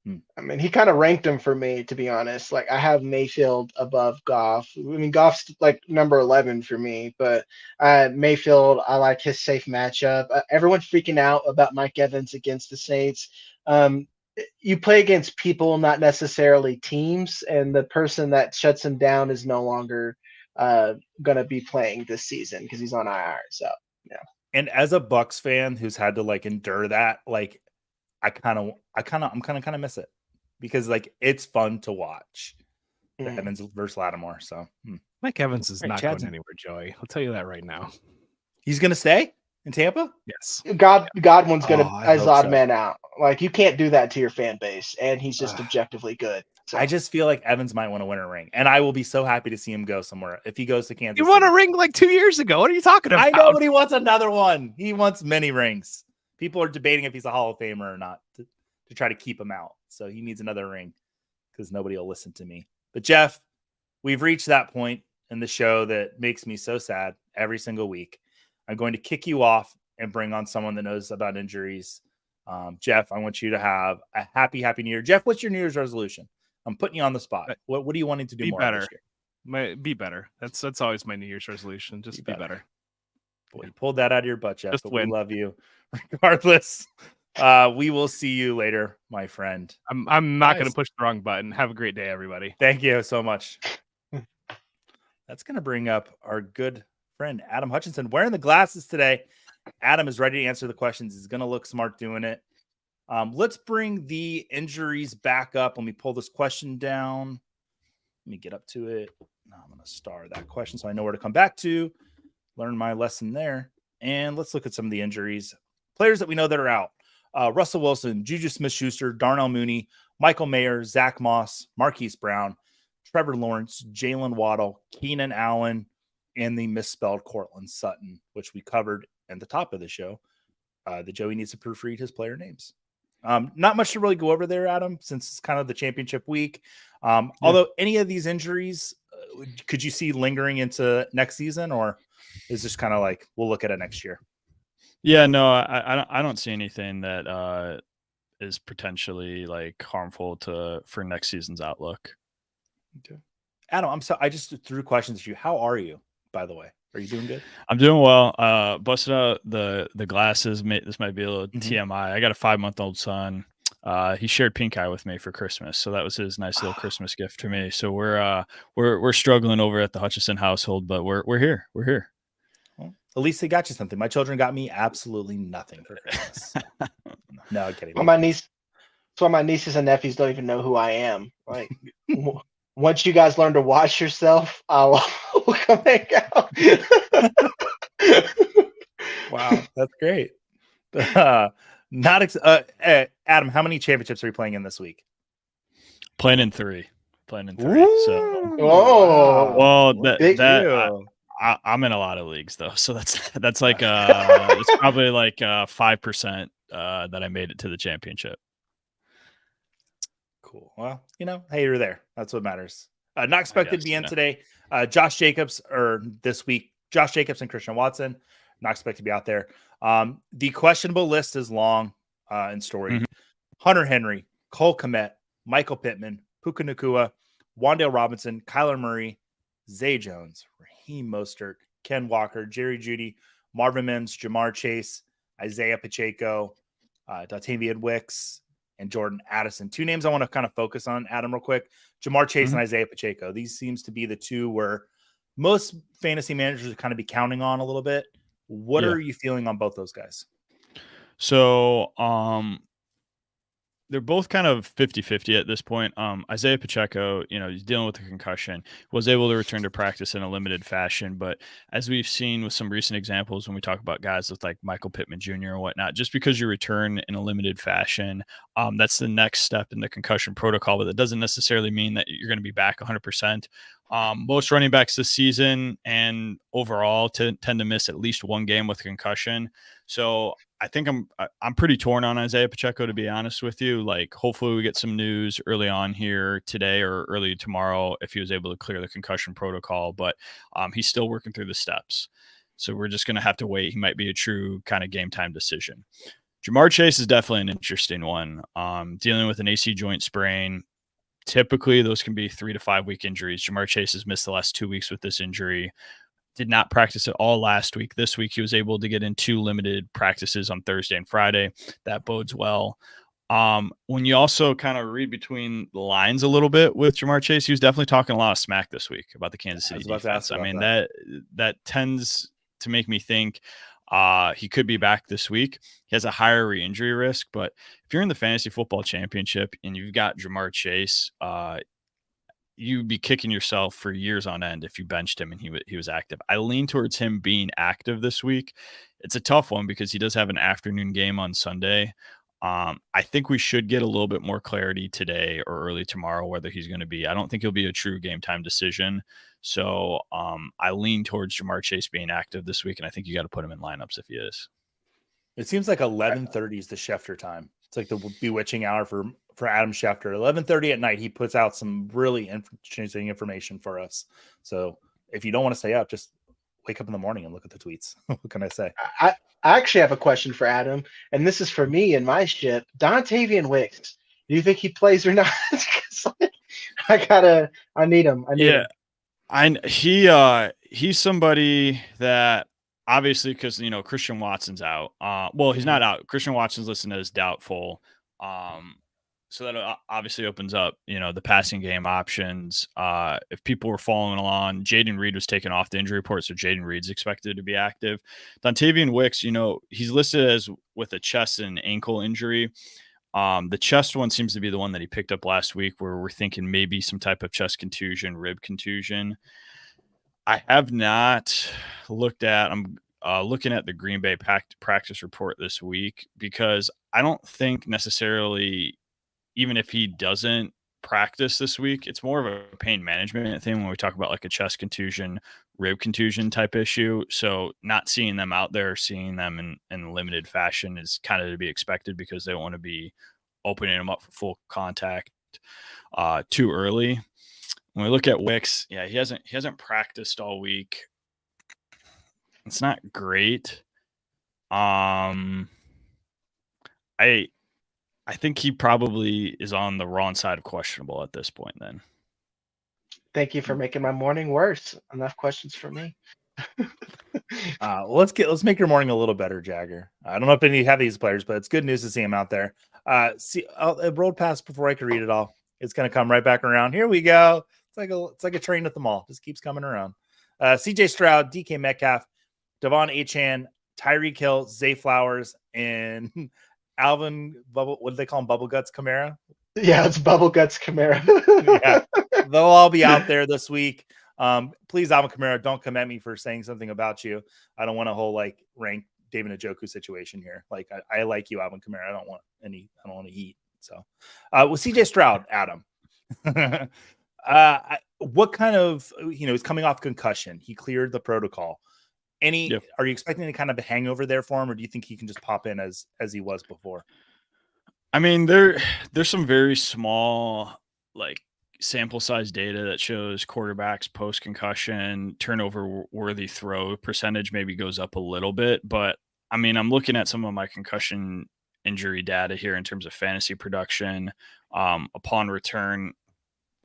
Speaker 2: I mean, he kind of ranked him for me, to be honest. Like, I have Mayfield above Goff. I mean, Goff's like number 11 for me, but Mayfield, I like his safe matchup. Everyone's freaking out about Mike Evans against the Saints. You play against people, not necessarily teams, and the person that shuts him down is no longer going to be playing this season because he's on IR. So, yeah.
Speaker 1: And as a Bucks fan who's had to like endure that, like, I'm kind of miss it because like it's fun to watch the Evans versus Lattimore. So
Speaker 3: Mike Evans is not going anywhere, Joey. I'll tell you that right now.
Speaker 1: He's going to stay in Tampa.
Speaker 3: Yes.
Speaker 2: Godwin's going to as odd man out. Like, you can't do that to your fan base, and he's just objectively good. So.
Speaker 1: I just feel like Evans might want to win a ring, and I will be so happy to see him go somewhere if he goes to Kansas.
Speaker 3: He won a ring like 2 years ago. What are you talking about?
Speaker 1: I know, but he wants another one. He wants many rings. People are debating if he's a Hall of Famer or not to try to keep him out. So he needs another ring because nobody will listen to me. But Jeff, we've reached that point in the show that makes me so sad every single week. I'm going to kick you off and bring on someone that knows about injuries. Jeff, I want you to have a happy New Year. Jeff, what's your New Year's resolution? I'm putting you on the spot. What are you wanting to do more
Speaker 3: better
Speaker 1: this year?
Speaker 3: Be better. That's always my New Year's resolution. Just be better.
Speaker 1: Boy, you pulled that out of your butt, Jeff.
Speaker 3: Just
Speaker 1: but
Speaker 3: win.
Speaker 1: We love you regardless. We will see you later, my friend.
Speaker 3: I'm not going to push the wrong button. Have a great day, everybody.
Speaker 1: Thank you so much. That's going to bring up our good friend, Adam Hutchison, wearing the glasses today. Adam is ready to answer the questions. He's going to look smart doing it. Let's bring the injuries back up. Let me pull this question down. Let me get up to it. Now I'm going to star that question so I know where to come back to. Learn my lesson there. And let's look at some of the injuries. Players that we know that are out. Russell Wilson, Juju Smith-Schuster, Darnell Mooney, Michael Mayer, Zach Moss, Marquise Brown, Trevor Lawrence, Jalen Waddle, Keenan Allen, and the misspelled Cortland Sutton, which we covered at the top of the show. That Joey needs to proofread his player names. Not much to really go over there, Adam, since it's kind of the championship week. Although any of these injuries, could you see lingering into next season, or is this kind of like we'll look at it next year?
Speaker 4: Yeah, no, I don't see anything that is potentially like harmful for next season's outlook.
Speaker 1: Okay. Adam, I just threw questions at you. How are you, by the way? Are you doing good?
Speaker 4: I'm doing well. Busted out the glasses. This might be a little TMI. I got a 5-month-old son. He shared pink eye with me for Christmas, so that was his nice little Christmas gift to me. So we're struggling over at the Hutchison household, but we're here. We're here.
Speaker 1: Well, at least they got you something. My children got me absolutely nothing for Christmas. No, I'm kidding.
Speaker 2: Well, my nieces and nephews don't even know who I am. Like, once you guys learn to watch yourself, I'll come hang out.
Speaker 1: Wow, that's great. Adam, how many championships are you playing in this week?
Speaker 4: Playing in three.
Speaker 1: Ooh,
Speaker 4: So,
Speaker 2: wow.
Speaker 4: well, I'm in a lot of leagues though, so that's like it's probably like 5% that I made it to the championship.
Speaker 1: Cool. Well, hey, you're there. That's what matters. Not expected to be in today. Josh Jacobs, or this week, Josh Jacobs and Christian Watson, not expected to be out there. The questionable list is long and storied.
Speaker 4: Mm-hmm.
Speaker 1: Hunter Henry, Cole Kmet, Michael Pittman, Puka Nacua, Wan'Dale Robinson, Kyler Murray, Zay Jones, Raheem Mostert, Ken Walker, Jerry Jeudy, Marvin Mims, Jamar Chase, Isaiah Pacheco, Dotavian Wicks, and Jordan Addison. Two names I want to kind of focus on, Adam, real quick. Jamar Chase and Isaiah Pacheco. These seems to be the two where most fantasy managers would kind of be counting on a little bit. What are you feeling on both those guys?
Speaker 4: So they're both kind of 50-50 at this point. Isaiah Pacheco, he's dealing with a concussion, was able to return to practice in a limited fashion. But as we've seen with some recent examples, when we talk about guys with like Michael Pittman Jr. and whatnot, just because you return in a limited fashion, that's the next step in the concussion protocol. But that doesn't necessarily mean that you're going to be back 100%. Most running backs this season and overall tend to miss at least one game with concussion. So I think I'm pretty torn on Isaiah Pacheco, to be honest with you. Like, hopefully we get some news early on here today or early tomorrow if he was able to clear the concussion protocol. But he's still working through the steps. So we're just going to have to wait. He might be a true kind of game time decision. Jamar Chase is definitely an interesting one. Dealing with an AC joint sprain. Typically, those can be 3 to 5 week injuries. Jamar Chase has missed the last 2 weeks with this injury. Did not practice at all last week. This week, he was able to get in 2 limited practices on Thursday and Friday. That bodes well. When you also kind of read between the lines a little bit with Jamar Chase, he was definitely talking a lot of smack this week about the Kansas City defense. I mean, that tends to make me think he could be back this week. He has a higher re-injury risk, but if you're in the fantasy football championship and you've got Jamar Chase, you'd be kicking yourself for years on end if you benched him and he was active. I lean towards him being active this week. It's a tough one because he does have an afternoon game on Sunday. I think we should get a little bit more clarity today or early tomorrow whether he's going to be. I don't think he'll be a true game time decision. So I lean towards Jamar Chase being active this week, and I think you got to put him in lineups if he is. It
Speaker 1: seems like 11:30 is the Schefter time. It's like the bewitching hour for Adam Schefter. 11:30 at night, he puts out some really interesting information for us. So if you don't want to stay up, just wake up in the morning and look at the tweets. What can I say?
Speaker 2: I actually have a question for Adam, and this is for me and my ship. Dotavian Wicks, do you think he plays or not? I need him.
Speaker 4: He's somebody that obviously, because Christian Watson's out. Well, he's not out. Christian Watson's listed as doubtful. So that obviously opens up, the passing game options. If people were following along, Jaden Reed was taken off the injury report, so Jaden Reed's expected to be active. Dotavian Wicks, he's listed as with a chest and ankle injury. The chest one seems to be the one that he picked up last week, where we're thinking maybe some type of chest contusion, rib contusion. I have not looked at. I'm looking at the Green Bay practice report this week because I don't think necessarily, even if he doesn't practice this week, it's more of a pain management thing when we talk about like a chest contusion, rib contusion type issue. So not seeing them out there, seeing them in limited fashion is kind of to be expected because they don't want to be opening them up for full contact too early. When we look at Wicks, he hasn't practiced all week. It's not great. I think he probably is on the wrong side of questionable at this point then.
Speaker 2: Thank you for making my morning worse. Enough questions for me.
Speaker 1: Let's make your morning a little better, Jagger. I don't know if any of you have these players, but it's good news to see him out there. It rolled past before I could read it all. It's going to come right back around. Here we go. It's like a train at the mall. Just keeps coming around. CJ Stroud, DK Metcalf, Devon Achane, Tyreek Hill, Zay Flowers, and Alvin Bubble. What do they call him? Bubble Guts Kamara.
Speaker 2: Yeah, it's Bubble Guts Kamara.
Speaker 1: Yeah, they'll all be out there this week. Please, Alvin Kamara, don't come at me for saying something about you. I don't want a whole like rank David Njoku situation here. Like I like you, Alvin Kamara. I don't want to eat. So, with CJ Stroud, Adam, what kind of, he's coming off concussion. He cleared the protocol. Are you expecting any kind of a hangover there for him, or do you think he can just pop in as he was before?
Speaker 4: I mean, there's some very small like sample size data that shows quarterbacks post concussion turnover worthy throw percentage maybe goes up a little bit, but I mean, I'm looking at some of my concussion injury data here in terms of fantasy production. Upon return,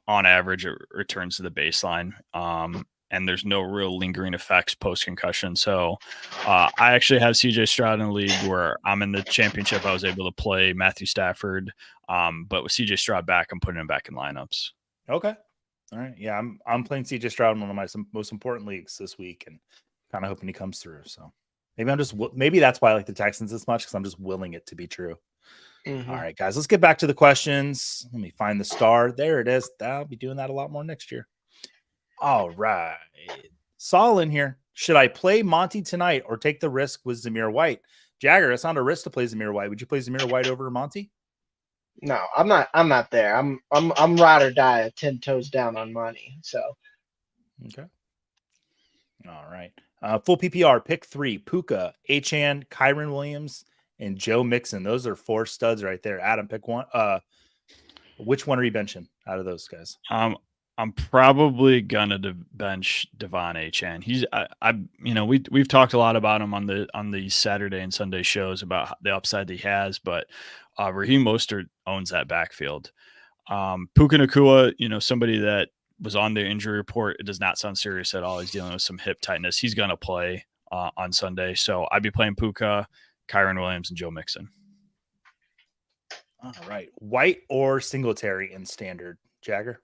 Speaker 4: on average, it returns to the baseline. And there's no real lingering effects post concussion. So I actually have CJ Stroud in a league where I'm in the championship. I was able to play Matthew Stafford. But with CJ Stroud back, I'm putting him back in lineups.
Speaker 1: Okay. All right. Yeah. I'm playing CJ Stroud in one of my most important leagues this week and kind of hoping he comes through. So maybe that's why I like the Texans this much, because I'm just willing it to be true. Mm-hmm. All right, guys, let's get back to the questions. Let me find the star. There it is. I'll be doing that a lot more next year. All right. Saul in here. Should I play Monty tonight or take the risk with Zamir White? Jagger, it's not a risk to play Zamir White. Would you play Zamir White over Monty?
Speaker 2: No, I'm not there. I'm ride or die 10 toes down on Monty. So
Speaker 1: okay. All right. Full PPR, pick 3. Puka, Achane, Kyron Williams, and Joe Mixon. Those are 4 studs right there. Adam, pick one. Which one are you benching out of those guys?
Speaker 4: I'm probably gonna bench Devon Achane. He's we've talked a lot about him on the Saturday and Sunday shows about the upside that he has, but Raheem Mostert owns that backfield. Puka Nacua, somebody that was on the injury report. It does not sound serious at all. He's dealing with some hip tightness. He's gonna play on Sunday, so I'd be playing Puka, Kyron Williams, and Joe Mixon.
Speaker 1: All right, White or Singletary in standard, Jagger?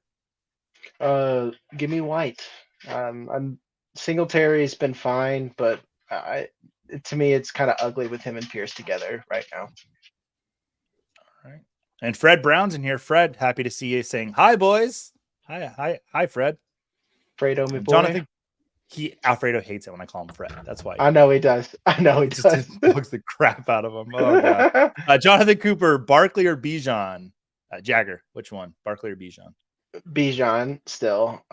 Speaker 2: Give me White. Singletary's been fine, but to me, it's kind of ugly with him and Pierce together right now.
Speaker 1: All right. And Fred Brown's in here. Fred, happy to see you saying hi, boys. Hi, Fred.
Speaker 2: Fredo, me boy.
Speaker 1: Jonathan, Alfredo hates it when I call him Fred. That's why.
Speaker 2: I know he does.
Speaker 1: Just bugs the crap out of him. Oh, God. Jonathan Cooper, Barkley or Bijan? Jagger, which one? Barkley or Bijan?
Speaker 2: Bijan still.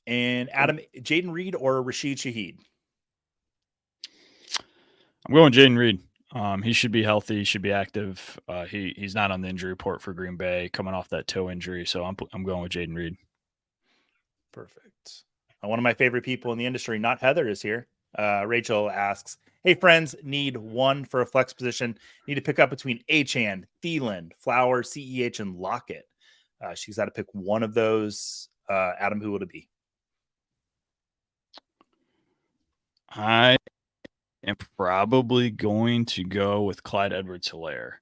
Speaker 1: And Adam, Jaden Reed or Rashid Shaheed?
Speaker 4: I'm going Jaden Reed. He should be healthy. He should be active. He's not on the injury report for Green Bay, coming off that toe injury. So I'm going with Jaden Reed.
Speaker 1: Perfect. One of my favorite people in the industry, not Heather, is here. Rachel asks, hey, friends, need one for a flex position. Need to pick up between Achane, Thielen, Flower, CEH, and Lockett. She's got to pick one of those. Adam, who would it be?
Speaker 4: I am probably going to go with Clyde Edwards-Helaire.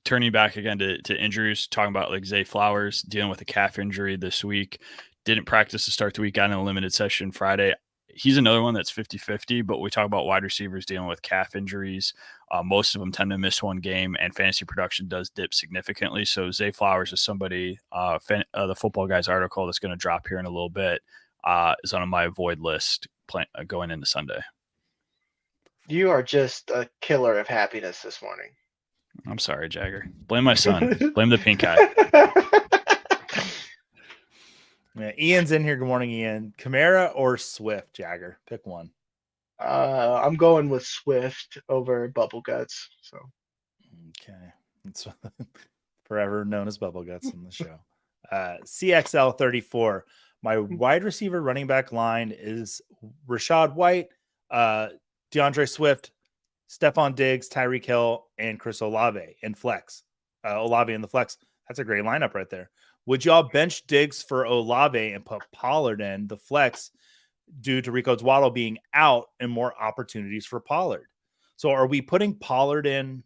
Speaker 4: Turning back again to injuries, talking about like Zay Flowers dealing with a calf injury this week. Didn't practice to start the week, got in a limited session Friday. He's another one that's 50-50, but we talk about wide receivers dealing with calf injuries. Most of them tend to miss one game, and fantasy production does dip significantly. So Zay Flowers is somebody, the Football Guys article that's going to drop here in a little bit, is on my avoid list going into Sunday.
Speaker 2: You are just a killer of happiness this morning.
Speaker 4: I'm sorry, Jagger. Blame my son. Blame the pink eye.
Speaker 1: Yeah, Ian's in here. Good morning, Ian. Kamara or Swift, Jagger? Pick one.
Speaker 2: I'm going with Swift over Bubble Guts. So,
Speaker 1: okay, it's forever known as Bubble Guts in the show. CXL 34. My wide receiver running back line is Rashad White, DeAndre Swift, Stephon Diggs, Tyreek Hill, and Chris Olave in flex. Olave in the flex. That's a great lineup right there. Would y'all bench Diggs for Olave and put Pollard in the flex due to Rico's Waddle being out and more opportunities for Pollard? So are we putting Pollard in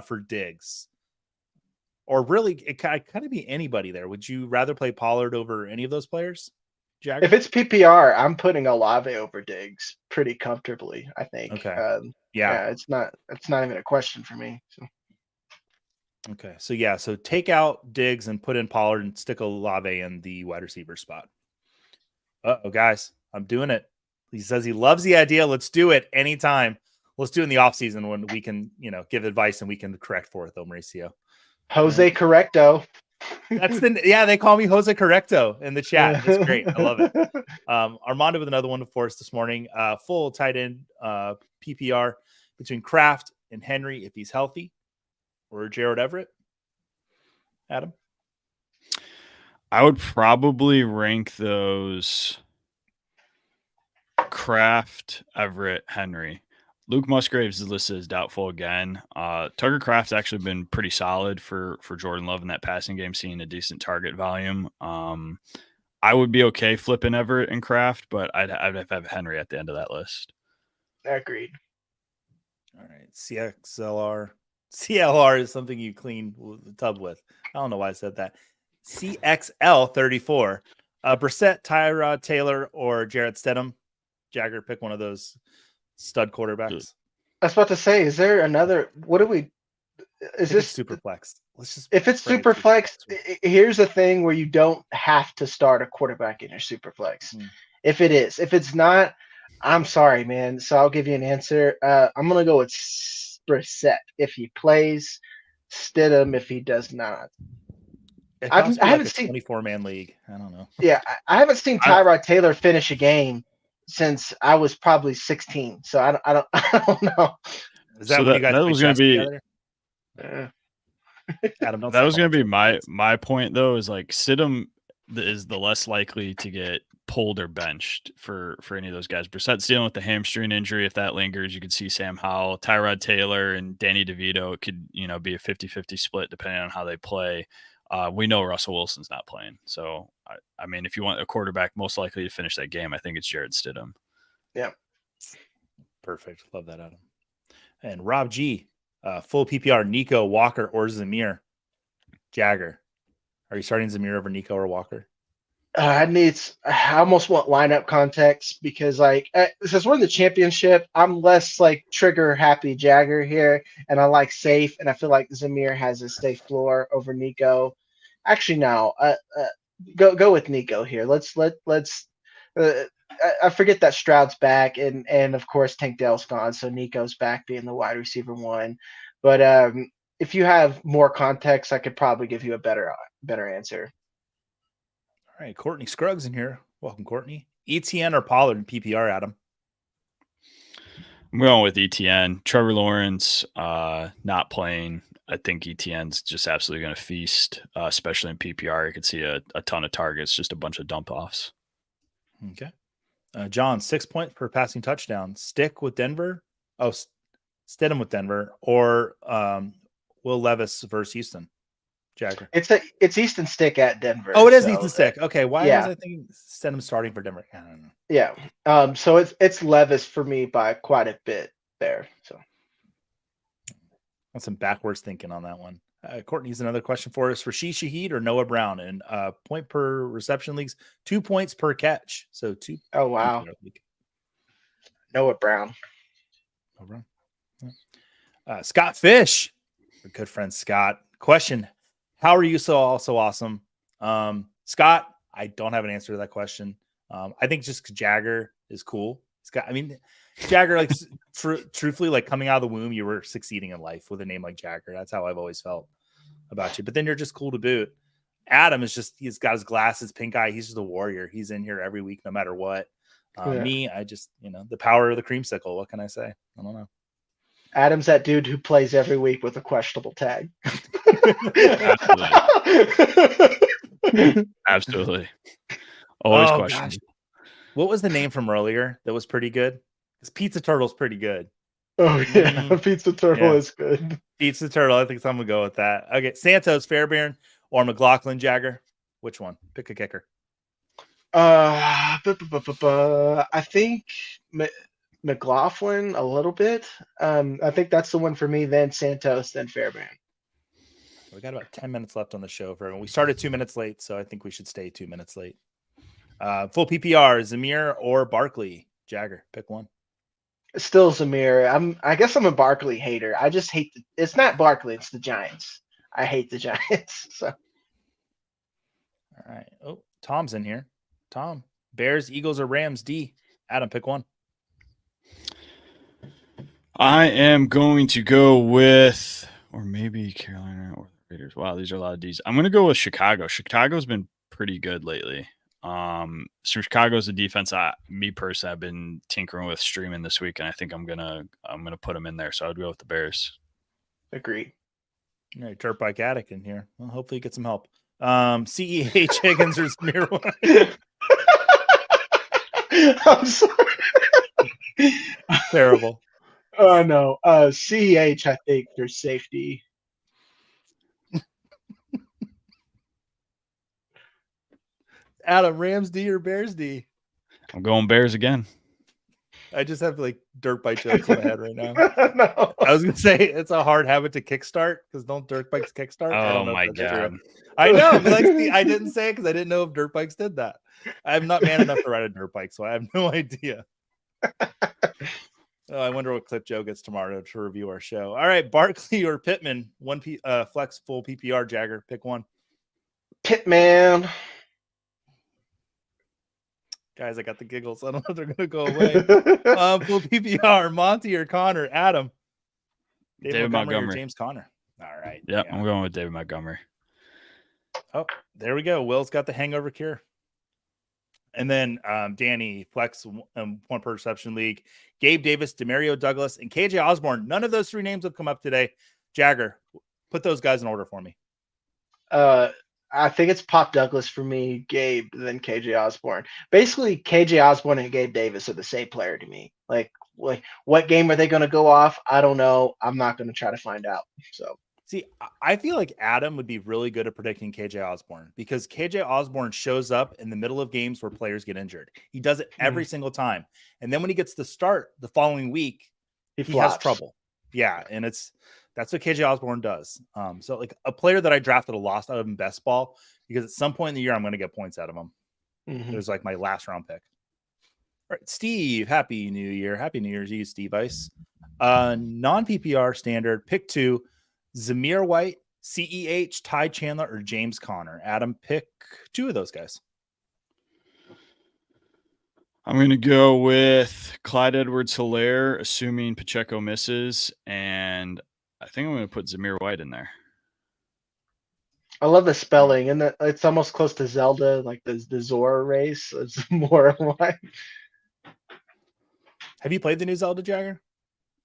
Speaker 1: for Diggs? Or really, it kind of be anybody there. Would you rather play Pollard over any of those players, Jagger?
Speaker 2: If it's PPR, I'm putting Olave over Diggs pretty comfortably, I think.
Speaker 1: Okay.
Speaker 2: Yeah, it's not even a question for me. So.
Speaker 1: Okay. So take out Diggs and put in Pollard and stick Olave in the wide receiver spot. Uh-oh, guys, I'm doing it. He says he loves the idea. Let's do it anytime. Let's do it in the offseason when we can, give advice and we can correct for it, though, Mauricio.
Speaker 2: Jose Correcto.
Speaker 1: They call me Jose Correcto in the chat. That's great. I love it. Armando with another one for us this morning. Full tight end PPR between Kraft and Henry if he's healthy, or Gerald Everett. Adam?
Speaker 4: I would probably rank those Kraft, Everett, Henry. Luke Musgraves is listed as doubtful again. Tucker Kraft's actually been pretty solid for Jordan Love in that passing game, seeing a decent target volume. I would be okay flipping Everett and Kraft, but I'd have Henry at the end of that list.
Speaker 2: Agreed.
Speaker 1: All right. CLR is something you clean the tub with. I don't know why I said that. CXL34. Brissett, Tyrod Taylor, or Jarrett Stidham. Jagger, pick one of those stud quarterbacks.
Speaker 2: I was about to say, is there another? What do we? Is this
Speaker 1: super flex? Let's just.
Speaker 2: If it's super flex, here's the thing where you don't have to start a quarterback in your super flex. If it's not, I'm sorry, man. So I'll give you an answer. I'm gonna go with Brissett if he plays, Stidham if he does not.
Speaker 1: I haven't seen 24-man league. I don't know.
Speaker 2: Yeah, I haven't seen Tyrod Taylor finish a game since I was probably 16. So I don't know.
Speaker 1: Is that what you guys
Speaker 4: was going to be?
Speaker 1: Adam,
Speaker 4: that was going to be my point though. Is like Stidham is the less likely to get pulled or benched for any of those guys. Brissett's dealing with the hamstring injury. If that lingers, you could see Sam Howell, Tyrod Taylor, and Danny DeVito. It could be a 50-50 split depending on how they play. We know Russell Wilson's not playing. So, I mean, if you want a quarterback most likely to finish that game, I think it's Jarrett Stidham.
Speaker 2: Yeah.
Speaker 1: Perfect. Love that, Adam. And Rob G, full PPR, Nico, Walker, or Zamir. Jagger. Are you starting Zamir over Nico or Walker?
Speaker 2: I almost want lineup context because, since we're in the championship, I'm less trigger happy Jagger here, and I like safe, and I feel like Zamir has a safe floor over Nico. Actually, no, go with Nico here. Let's. I forget that Stroud's back, and of course Tank Dell's gone, so Nico's back being the wide receiver one. But if you have more context, I could probably give you a better answer.
Speaker 1: All right, Courtney Scruggs in here. Welcome, Courtney. ETN or Pollard in PPR, Adam?
Speaker 4: I'm going with ETN. Trevor Lawrence not playing. I think ETN's just absolutely going to feast, especially in PPR. You could see a ton of targets, just a bunch of dump offs.
Speaker 1: Okay. John, 6 points per passing touchdown. Stick with Denver. Oh, Stidham with Denver, or Will Levis versus Houston. Jagger.
Speaker 2: It's Easton Stick at Denver.
Speaker 1: Oh, it is Easton Stick. Okay, why was I thinking Stidham starting for Denver? I don't know.
Speaker 2: Yeah. So it's Levis for me by quite a bit there. So
Speaker 1: that's some backwards thinking on that one. Courtney's another question for us: Rashid Shaheed or Noah Brown? And point per reception leagues, 2 points per catch. So 2.
Speaker 2: Oh wow. Noah Brown.
Speaker 1: Scott Fish, our good friend Scott. Question: how are you so awesome? Scott, I don't have an answer to that question. I think just Jagger is cool. Jagger, truthfully, coming out of the womb, you were succeeding in life with a name like Jagger. That's how I've always felt about you. But then you're just cool to boot. Adam is he's got his glasses, pink eye. He's just a warrior. He's in here every week, no matter what. Me, I just, the power of the creamsicle. What can I say? I don't know.
Speaker 2: Adam's that dude who plays every week with a questionable tag.
Speaker 4: Absolutely. Always questions.
Speaker 1: What was the name from earlier that was pretty good? Because Pizza Turtle's pretty good.
Speaker 2: Oh, yeah. Pizza Turtle is good.
Speaker 1: Pizza Turtle. I think I'm going to go with that. Okay. Santos, Fairbairn, or McLaughlin, Jagger? Which one? Pick a kicker.
Speaker 2: I think McLaughlin a little bit. I think that's the one for me. Then Santos, then Fairbairn.
Speaker 1: We got about 10 minutes left on the show for everyone. We started 2 minutes late, so I think we should stay 2 minutes late. Full PPR, Zamir or Barkley? Jagger, pick one.
Speaker 2: Still Zamir. I guess I'm a Barkley hater. I just hate it's not Barkley, it's the Giants. I hate the Giants. So
Speaker 1: all right. Oh, Tom's in here. Tom, Bears, Eagles, or Rams? D. Adam, pick one.
Speaker 4: I am going to go with, or maybe Carolina or the Raiders. Wow, these are a lot of D's. I'm going to go with Chicago. Chicago's been pretty good lately. So Chicago's a defense me personally, I've been tinkering with streaming this week, and I think I'm gonna put them in there. So I'd go with the Bears.
Speaker 2: agreed.
Speaker 1: All right, Dirt Bike Attic in here. Well, hopefully get some help. CEH Higgins or Zamir White?
Speaker 2: I'm sorry.
Speaker 1: Terrible.
Speaker 2: Oh no. CEH, I think for safety.
Speaker 1: Adam, Rams D or Bears D?
Speaker 4: I'm going Bears again.
Speaker 1: I just have like dirt bike jokes in my head right now.
Speaker 2: No.
Speaker 1: I was gonna say it's a hard habit to kickstart because don't dirt bikes kickstart? I
Speaker 4: Oh
Speaker 1: don't know
Speaker 4: my
Speaker 1: if that's
Speaker 4: god!
Speaker 1: true. I know. But like, see, I didn't say it because I didn't know if dirt bikes did that. I'm not man enough to ride a dirt bike, so I have no idea. Oh, I wonder what clip Joe gets tomorrow to review our show. All right, Barkley or Pittman? Flex full PPR. Jagger, pick one.
Speaker 2: Pittman.
Speaker 1: Guys, I got the giggles. I don't know if they're gonna go away. Full PPR, Monty or Connor? Adam. David Montgomery. Or James Conner. All right.
Speaker 4: Yep, yeah. I'm going with David Montgomery.
Speaker 1: Oh, there we go. Will's got the hangover cure. And then Danny, Flex, one per reception league. Gabe Davis, Demario Douglas, and KJ Osborne. None of those three names have come up today. Jagger, put those guys in order for me.
Speaker 2: I think it's Pop Douglas for me, Gabe, then KJ Osborne. Basically, KJ Osborne and Gabe Davis are the same player to me. Like what game are they going to go off? I don't know. I'm not going to try to find out. So.
Speaker 1: See, I feel like Adam would be really good at predicting KJ Osborne because KJ Osborne shows up in the middle of games where players get injured. He does it every single time. And then when he gets to start the following week, he has trouble. Yeah. And that's what KJ Osborne does. So like a player that I drafted a lot out of in best ball, because at some point in the year, I'm going to get points out of him. It was like my last round pick. All right, Steve, happy New Year. Happy New Year's Eve, Steve Ice. Non-PPR standard, pick two. Zamir White, CEH, Ty Chandler, or James Conner? Adam, pick two of those guys.
Speaker 4: I'm going to go with Clyde Edwards-Helaire, assuming Pacheco misses, and I think I'm going to put Zamir White in there.
Speaker 2: I love the spelling, and it's almost close to Zelda, like the Zora race. It's more like.
Speaker 1: Have you played the new Zelda, Jagger?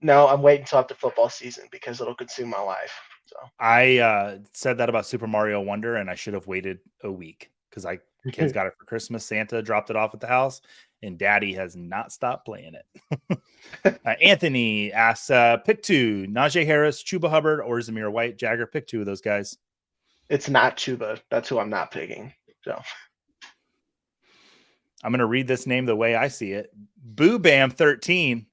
Speaker 2: No, I'm waiting until after football season because it'll consume my life. So
Speaker 1: I said that about Super Mario Wonder, and I should have waited a week because kids got it for Christmas. Santa dropped it off at the house, and Daddy has not stopped playing it. Anthony asks, pick two: Najee Harris, Chuba Hubbard, or Zamir White. Jagger, pick two of those guys.
Speaker 2: It's not Chuba. That's who I'm not picking. So
Speaker 1: I'm going to read this name the way I see it. Boo Bam 13.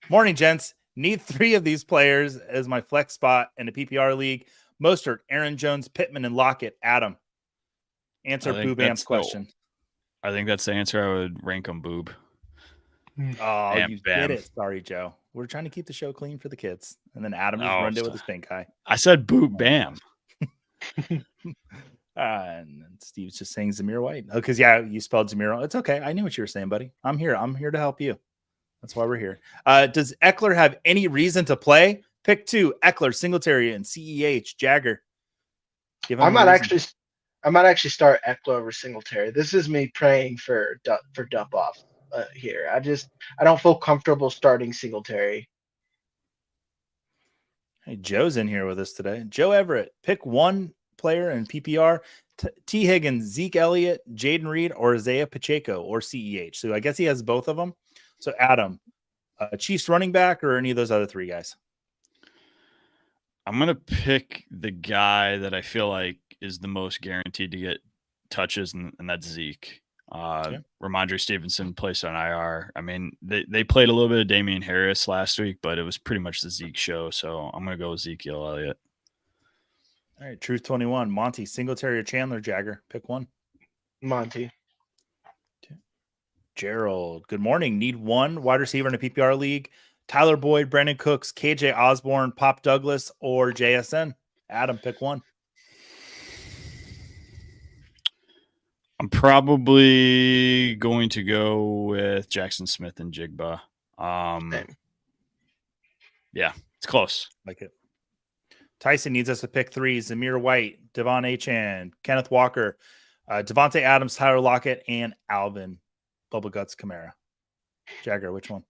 Speaker 1: Morning, gents. Need three of these players as my flex spot in a PPR league. Mostert, Aaron Jones, Pittman, and Lockett. Adam, answer Boo Bam's question.
Speaker 4: I think that's the answer. I would rank them Boob.
Speaker 1: Oh, you did it. Sorry, Joe. We're trying to keep the show clean for the kids. And then Adam just ruined it with his pink eye.
Speaker 4: I said Boob Bam.
Speaker 1: And Steve's just saying Zamir White. Oh, because, yeah, you spelled Zamir. It's okay. I knew what you were saying, buddy. I'm here. I'm here to help you. That's why we're here. Does Eckler have any reason to play? Pick two: Eckler, Singletary, and CEH. Jagger.
Speaker 2: I might actually start Eckler over Singletary. This is me praying for dump off here. I don't feel comfortable starting Singletary.
Speaker 1: Hey, Joe's in here with us today. Joe Everett. Pick one player in PPR: T. Higgins, Zeke Elliott, Jaden Reed, or Isaiah Pacheco, or CEH. So I guess he has both of them. So, Adam, Chiefs running back or any of those other three guys?
Speaker 4: I'm going to pick the guy that I feel like is the most guaranteed to get touches, and that's Zeke.
Speaker 1: Okay.
Speaker 4: Ramondre Stevenson placed on IR. I mean, they played a little bit of Damian Harris last week, but it was pretty much the Zeke show. So I'm going to go with Ezekiel Elliott.
Speaker 1: All right, Truth 21. Monty, Singletary or Chandler, Jagger? Pick one.
Speaker 2: Monty.
Speaker 1: Gerald, good morning. Need one wide receiver in a PPR league. Tyler Boyd, Brandon Cooks, KJ Osborne, Pop Douglas, or JSN? Adam, pick one.
Speaker 4: I'm probably going to go with Jackson Smith and Jigba. Yeah, it's close.
Speaker 1: Like it. Tyson needs us to pick three. Zamir White, Devon Achane, Kenneth Walker, Devontae Adams, Tyler Lockett, and Alvin Bubble Guts Kamara. Jagger, which one?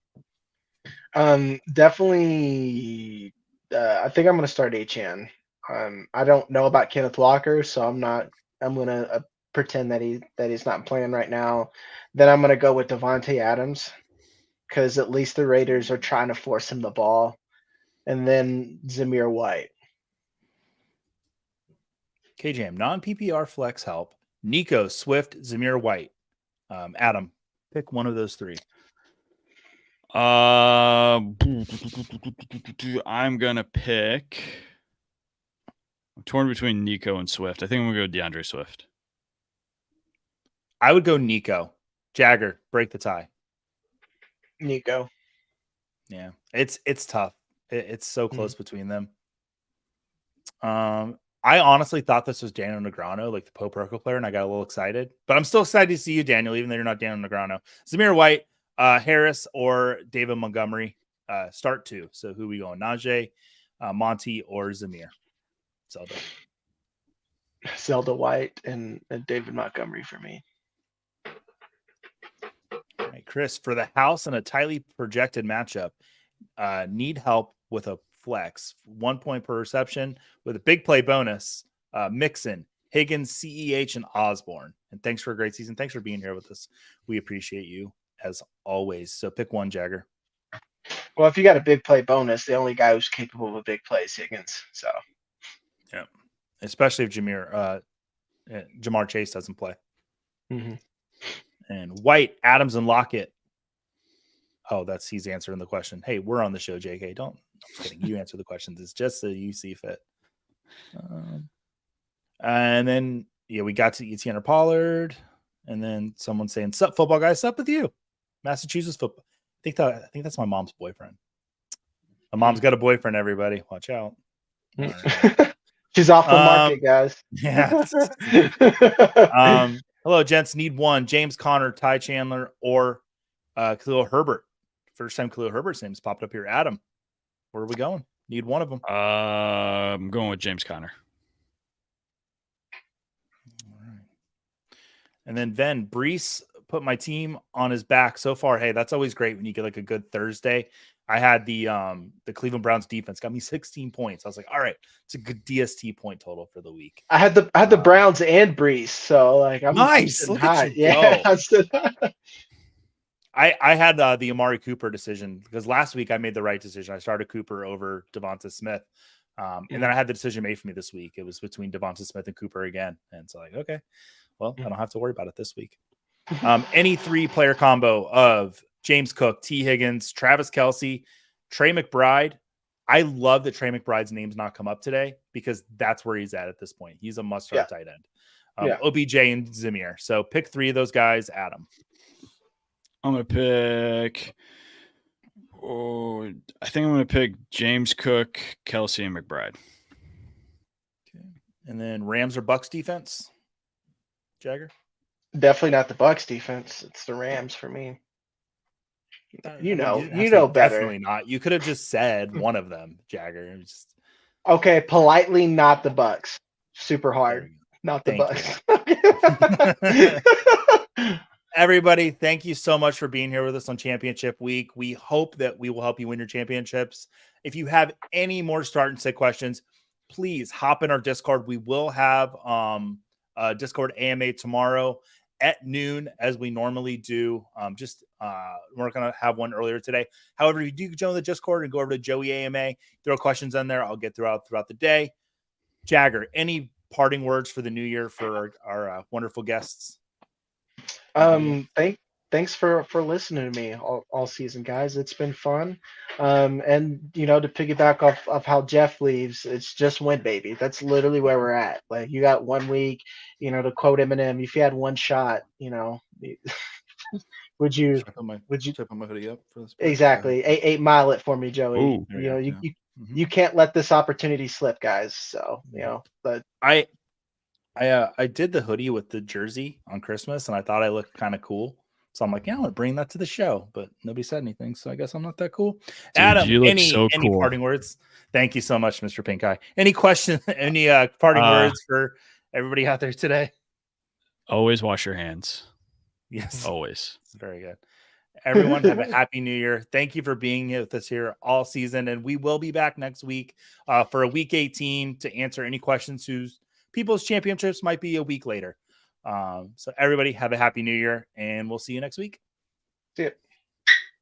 Speaker 2: Definitely. I think I'm going to start Achane. I don't know about Kenneth Walker, so I'm going to pretend that he's not playing right now. Then I'm going to go with Devontae Adams because at least the Raiders are trying to force him the ball. And then Zamir White.
Speaker 1: KJM, non-PPR flex help. Nico, Swift, Zamir White. Adam, pick one of those three.
Speaker 4: I'm gonna pick. I'm torn between Nico and Swift. I think I'm gonna go DeAndre Swift.
Speaker 1: I would go Nico. Jagger, break the tie.
Speaker 2: Nico.
Speaker 1: Yeah, it's tough. It's so close between them. I honestly thought this was Daniel Negreanu, like the Pope Roco player, and I got a little excited. But I'm still excited to see you, Daniel, even though you're not Daniel Negreanu. Zamir White, Harris, or David Montgomery. Start two. So who we going? Najee, Monty, or Zamir?
Speaker 2: Zelda White and David Montgomery for me.
Speaker 1: All right, Chris, for the house and a tightly projected matchup, need help with a flex, 1 point per reception with a big play bonus. Mixon, Higgins, CEH, and Osborne. And thanks for a great season. Thanks for being here with us. We appreciate you as always. So pick one, Jagger.
Speaker 2: Well, if you got a big play bonus, the only guy who's capable of a big play is Higgins. So
Speaker 1: yeah, especially if Jamar Chase doesn't play.
Speaker 2: Mm-hmm.
Speaker 1: And White, Adams, and Lockett. Oh, he's answering the question. Hey, we're on the show, JK. I'm just kidding. You answer the questions. It's just so you see fit. And then, we got to Etienne Pollard. And then someone saying, sup, football guys, sup with you. Massachusetts football. I think that's my mom's boyfriend. My mom's got a boyfriend, everybody. Watch out.
Speaker 2: Right. She's off the market, guys.
Speaker 1: Yeah. Hello, gents. Need one. James Conner, Ty Chandler, or Khalil Herbert. First time Khalil Herbert's name's popped up here. Adam, where are we going? Need one of them.
Speaker 4: I'm going with James Conner.
Speaker 1: All right. And then Ven, Brees put my team on his back so far. Hey, that's always great when you get like a good Thursday. I had the Cleveland Browns defense got me 16 points. I was like, all right, it's a good DST point total for the week.
Speaker 2: I had the Browns and Brees, so like I'm
Speaker 1: nice. Look
Speaker 2: high.
Speaker 1: at you go.
Speaker 2: I
Speaker 1: had the Amari Cooper decision because last week I made the right decision. I started Cooper over Devonta Smith. And then I had the decision made for me this week. It was between Devonta Smith and Cooper again. And so like, okay, well, I don't have to worry about it this week. Any 3-player combo of James Cook, T. Higgins, Travis Kelce, Trey McBride. I love that Trey McBride's name's not come up today because that's where he's at this point. He's a must-start tight end. OBJ and Zamir. So pick 3 of those guys, Adam.
Speaker 4: I'm going to pick I think I'm going to pick James Cook, Kelce, and McBride.
Speaker 1: Okay. And then Rams or Bucks defense? Jagger?
Speaker 2: Definitely not the Bucks defense. It's the Rams for me. You know better.
Speaker 1: Definitely not. You could have just said one of them, Jagger.
Speaker 2: Okay, politely not the Bucks. Super hard. Not the
Speaker 1: Bucks. Everybody, thank you so much for being here with us on Championship Week. We hope that we will help you win your championships. If you have any more start and sit questions, please hop in our Discord. We will have a Discord AMA tomorrow at noon, as we normally do. We're going to have one earlier today. However, if you do join the Discord and go over to Joey AMA, throw questions in there, I'll get throughout the day. Jagger, any parting words for the new year for our wonderful guests?
Speaker 2: Thanks for listening to me all season, guys. It's been fun. And to piggyback off of how Jeff leaves, it's just win, baby. That's literally where we're at. Like, you got 1 week, to quote Eminem, if you had one shot, would you
Speaker 5: Should I put my hoodie up for this?
Speaker 2: exactly 8 mile it for me, Joey?
Speaker 4: Ooh,
Speaker 2: You can't let this opportunity slip, guys. So but
Speaker 1: I did the hoodie with the jersey on Christmas, and I thought I looked kind of cool. So I'm like, yeah, I'm gonna bring that to the show, but nobody said anything, so I guess I'm not that cool.
Speaker 4: Dude,
Speaker 1: Adam,
Speaker 4: you look
Speaker 1: any
Speaker 4: so cool.
Speaker 1: parting words? Thank you so much, Mr. Pink Eye. Any questions? Any parting words for everybody out there today?
Speaker 4: Always wash your hands.
Speaker 1: Yes,
Speaker 4: Always.
Speaker 1: very good. Everyone, have a happy new year. Thank you for being with us here all season, and we will be back next week for a week 18 to answer any questions whose people's championships might be a week later. So everybody have a happy new year, and we'll see you next week.
Speaker 2: see it.